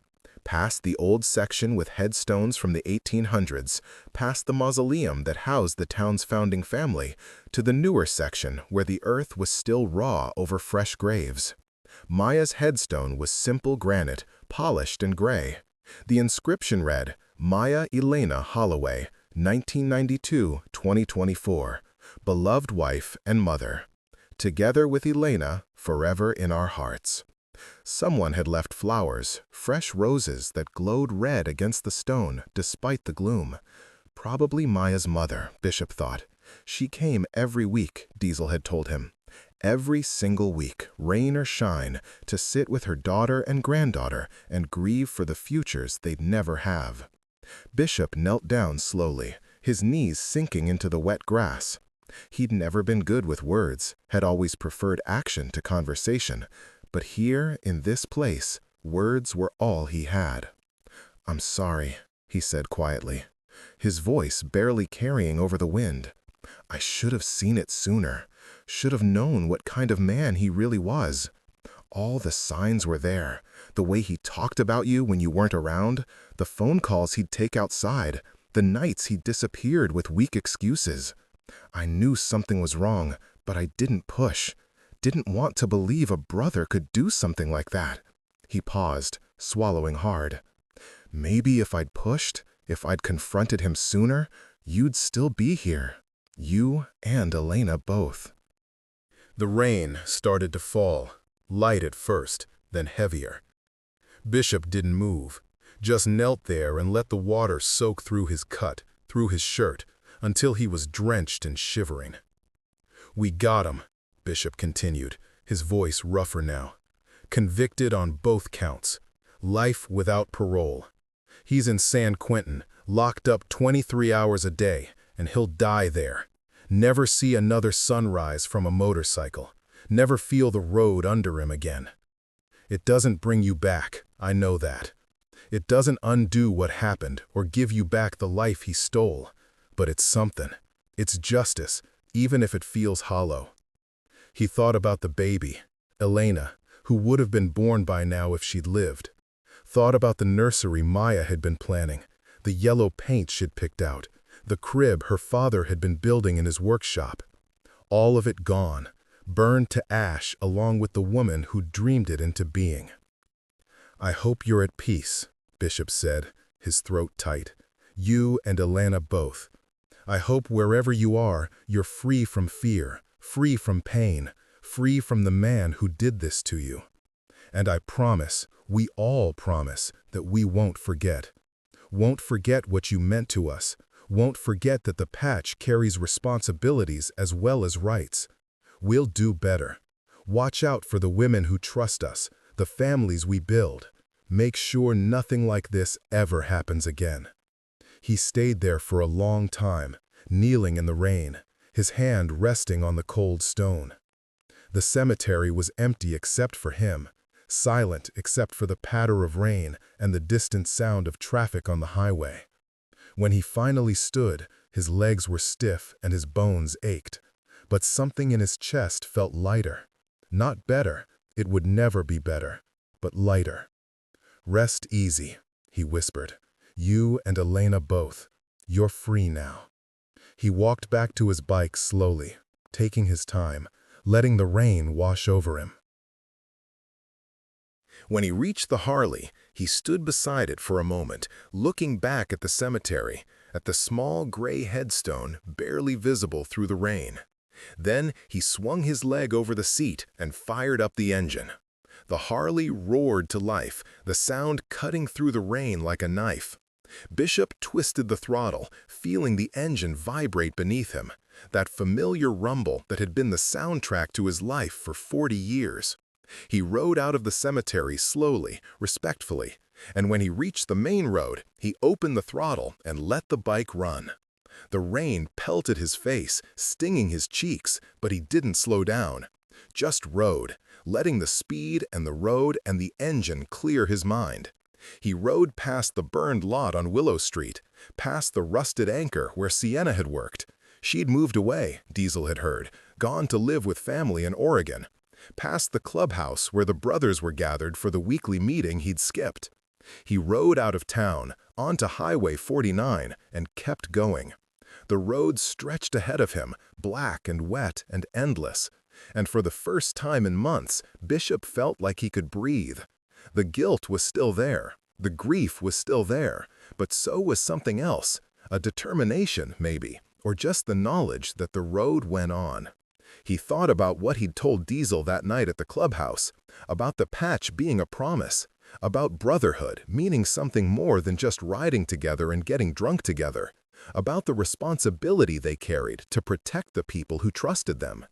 Past the old section with headstones from the 1800s, past the mausoleum that housed the town's founding family, to the newer section where the earth was still raw over fresh graves. Maya's headstone was simple granite, polished and gray. The inscription read, "Maya Elena Holloway, 1992-2024, beloved wife and mother. Together with Elena, forever in our hearts." Someone had left flowers, fresh roses that glowed red against the stone despite the gloom. Probably Maya's mother, Bishop thought. She came every week, Diesel had told him. Every single week, rain or shine, to sit with her daughter and granddaughter and grieve for the futures they'd never have. Bishop knelt down slowly, his knees sinking into the wet grass. He'd never been good with words, had always preferred action to conversation, but here, in this place, words were all he had. "I'm sorry," he said quietly, his voice barely carrying over the wind. "I should have seen it sooner, should have known what kind of man he really was. All the signs were there, the way he talked about you when you weren't around, the phone calls he'd take outside, the nights he disappeared with weak excuses. I knew something was wrong, but I didn't push, didn't want to believe a brother could do something like that." He paused, swallowing hard. "Maybe if I'd pushed, if I'd confronted him sooner, you'd still be here. You and Elena both." The rain started to fall, light at first, then heavier. Bishop didn't move, just knelt there and let the water soak through his cut, through his shirt, until he was drenched and shivering. "We got him," Bishop continued, his voice rougher now. "Convicted on both counts. Life without parole. He's in San Quentin, locked up 23 hours a day, and he'll die there. Never see another sunrise from a motorcycle. Never feel the road under him again. It doesn't bring you back, I know that. It doesn't undo what happened or give you back the life he stole. But it's something. It's justice, even if it feels hollow." He thought about the baby, Elena, who would have been born by now if she'd lived. Thought about the nursery Maya had been planning, the yellow paint she'd picked out, the crib her father had been building in his workshop. All of it gone, burned to ash along with the woman who dreamed it into being. "I hope you're at peace," Bishop said, his throat tight. "You and Elena both. I hope wherever you are, you're free from fear, free from pain, free from the man who did this to you. And I promise, we all promise, that we won't forget. Won't forget what you meant to us. Won't forget that the patch carries responsibilities as well as rights. We'll do better. Watch out for the women who trust us, the families we build. Make sure nothing like this ever happens again." He stayed there for a long time, kneeling in the rain, his hand resting on the cold stone. The cemetery was empty except for him, silent except for the patter of rain and the distant sound of traffic on the highway. When he finally stood, his legs were stiff and his bones ached, but something in his chest felt lighter. Not better, it would never be better, but lighter. "Rest easy," he whispered. "You and Elena both. You're free now." He walked back to his bike slowly, taking his time, letting the rain wash over him. When he reached the Harley, he stood beside it for a moment, looking back at the cemetery, at the small gray headstone barely visible through the rain. Then he swung his leg over the seat and fired up the engine. The Harley roared to life, the sound cutting through the rain like a knife. Bishop twisted the throttle, feeling the engine vibrate beneath him, that familiar rumble that had been the soundtrack to his life for 40 years. He rode out of the cemetery slowly, respectfully, and when he reached the main road, he opened the throttle and let the bike run. The rain pelted his face, stinging his cheeks, but he didn't slow down. Just rode, letting the speed and the road and the engine clear his mind. He rode past the burned lot on Willow Street, past the rusted anchor where Sienna had worked. She'd moved away, Diesel had heard, gone to live with family in Oregon. Past the clubhouse where the brothers were gathered for the weekly meeting he'd skipped. He rode out of town, onto Highway 49, and kept going. The road stretched ahead of him, black and wet and endless. And for the first time in months, Bishop felt like he could breathe. The guilt was still there, the grief was still there, but so was something else, a determination maybe, or just the knowledge that the road went on. He thought about what he'd told Diesel that night at the clubhouse, about the patch being a promise, about brotherhood meaning something more than just riding together and getting drunk together, about the responsibility they carried to protect the people who trusted them.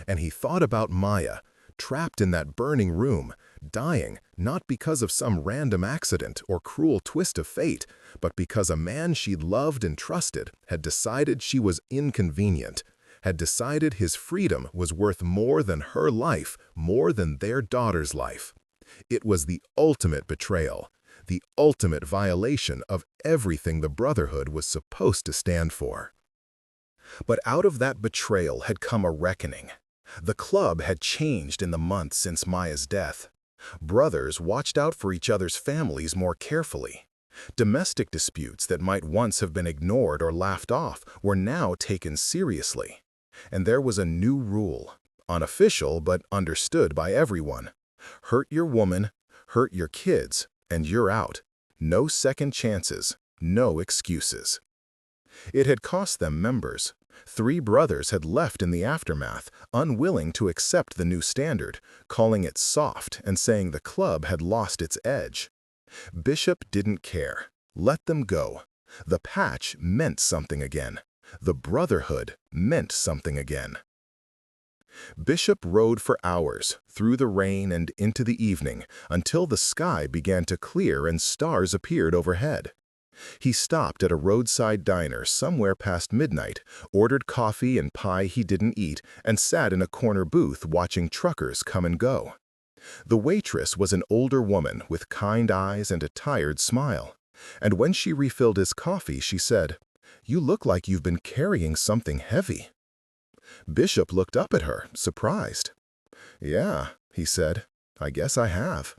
And he thought about Maya, trapped in that burning room, dying not because of some random accident or cruel twist of fate, but because a man she loved and trusted had decided she was inconvenient, had decided his freedom was worth more than her life, more than their daughter's life. It was the ultimate betrayal, the ultimate violation of everything the Brotherhood was supposed to stand for. But out of that betrayal had come a reckoning. The club had changed in the months since Maya's death. Brothers watched out for each other's families more carefully. Domestic disputes that might once have been ignored or laughed off were now taken seriously. And there was a new rule, unofficial but understood by everyone. Hurt your woman, hurt your kids, and you're out. No second chances, no excuses. It had cost them members. 3 brothers had left in the aftermath, unwilling to accept the new standard, calling it soft and saying the club had lost its edge. Bishop didn't care. Let them go. The patch meant something again. The Brotherhood meant something again. Bishop rode for hours, through the rain and into the evening, until the sky began to clear and stars appeared overhead. He stopped at a roadside diner somewhere past midnight, ordered coffee and pie he didn't eat, and sat in a corner booth watching truckers come and go. The waitress was an older woman with kind eyes and a tired smile. And when she refilled his coffee, she said, "You look like you've been carrying something heavy." Bishop looked up at her, surprised. "Yeah," he said, "I guess I have."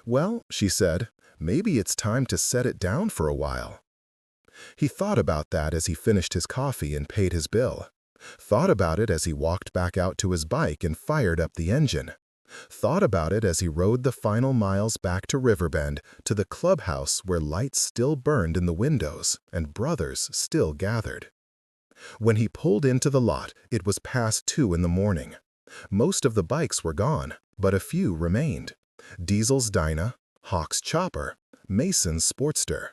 "Well," she said, "maybe it's time to set it down for a while." He thought about that as he finished his coffee and paid his bill. Thought about it as he walked back out to his bike and fired up the engine. Thought about it as he rode the final miles back to Riverbend, to the clubhouse where lights still burned in the windows and brothers still gathered. When he pulled into the lot, it was past 2 in the morning. Most of the bikes were gone, but a few remained. Diesel's Dyna, Hawk's Chopper, Mason's Sportster.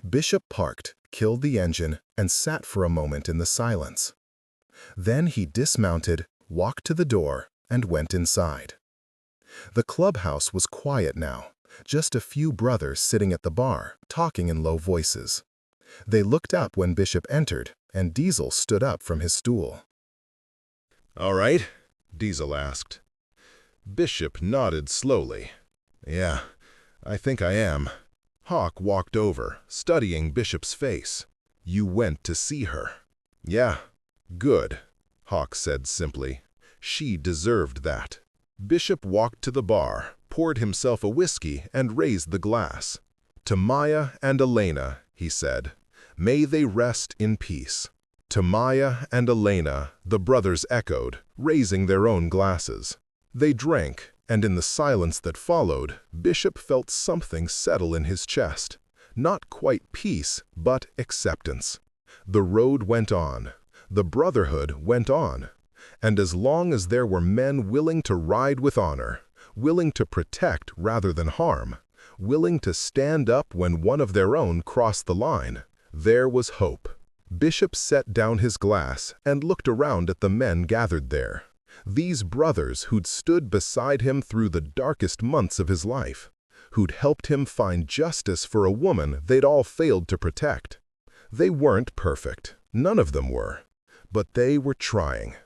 Bishop parked, killed the engine, and sat for a moment in the silence. Then he dismounted, walked to the door, and went inside. The clubhouse was quiet now, just a few brothers sitting at the bar, talking in low voices. They looked up when Bishop entered, and Diesel stood up from his stool. "All right?" Diesel asked. Bishop nodded slowly. "Yeah, I think I am." Hawk walked over, studying Bishop's face. "You went to see her." "Yeah, good," Hawk said simply. "She deserved that." Bishop walked to the bar, poured himself a whiskey, and raised the glass. "To Maya and Elena," he said, "may they rest in peace." "To Maya and Elena," the brothers echoed, raising their own glasses. They drank, and in the silence that followed, Bishop felt something settle in his chest. Not quite peace, but acceptance. The road went on. The Brotherhood went on. And as long as there were men willing to ride with honor, willing to protect rather than harm, willing to stand up when one of their own crossed the line, there was hope. Bishop set down his glass and looked around at the men gathered there. These brothers who'd stood beside him through the darkest months of his life, who'd helped him find justice for a woman they'd all failed to protect. They weren't perfect, none of them were, but they were trying.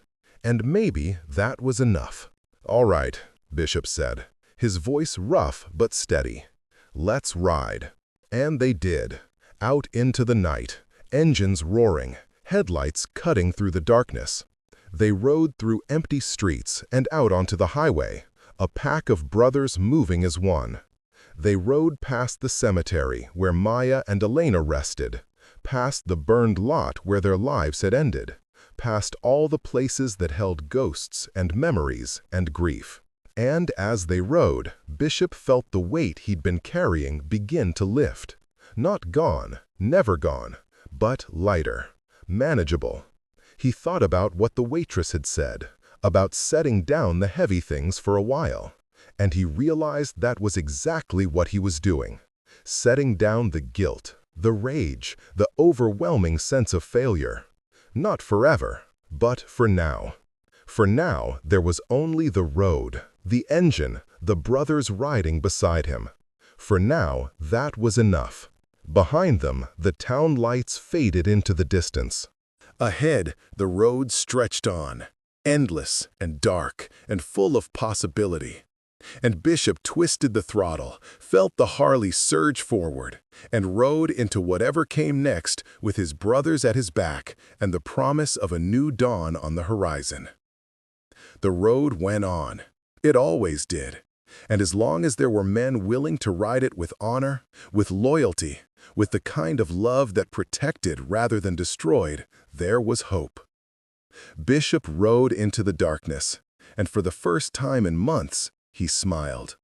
And maybe that was enough. "All right," Bishop said, his voice rough but steady. "Let's ride." And they did, out into the night, engines roaring, headlights cutting through the darkness. They rode through empty streets and out onto the highway, a pack of brothers moving as one. They rode past the cemetery where Maya and Elena rested, past the burned lot where their lives had ended, past all the places that held ghosts and memories and grief. And as they rode, Bishop felt the weight he'd been carrying begin to lift. Not gone, never gone, but lighter, manageable. He thought about what the waitress had said, about setting down the heavy things for a while. And he realized that was exactly what he was doing. Setting down the guilt, the rage, the overwhelming sense of failure. Not forever, but for now. For now, there was only the road, the engine, the brothers riding beside him. For now, that was enough. Behind them, the town lights faded into the distance. Ahead, the road stretched on, endless and dark and full of possibility. And Bishop twisted the throttle, felt the Harley surge forward, and rode into whatever came next with his brothers at his back and the promise of a new dawn on the horizon. The road went on. It always did. And as long as there were men willing to ride it with honor, with loyalty, with the kind of love that protected rather than destroyed, there was hope. Bishop rode into the darkness, and for the first time in months, he smiled.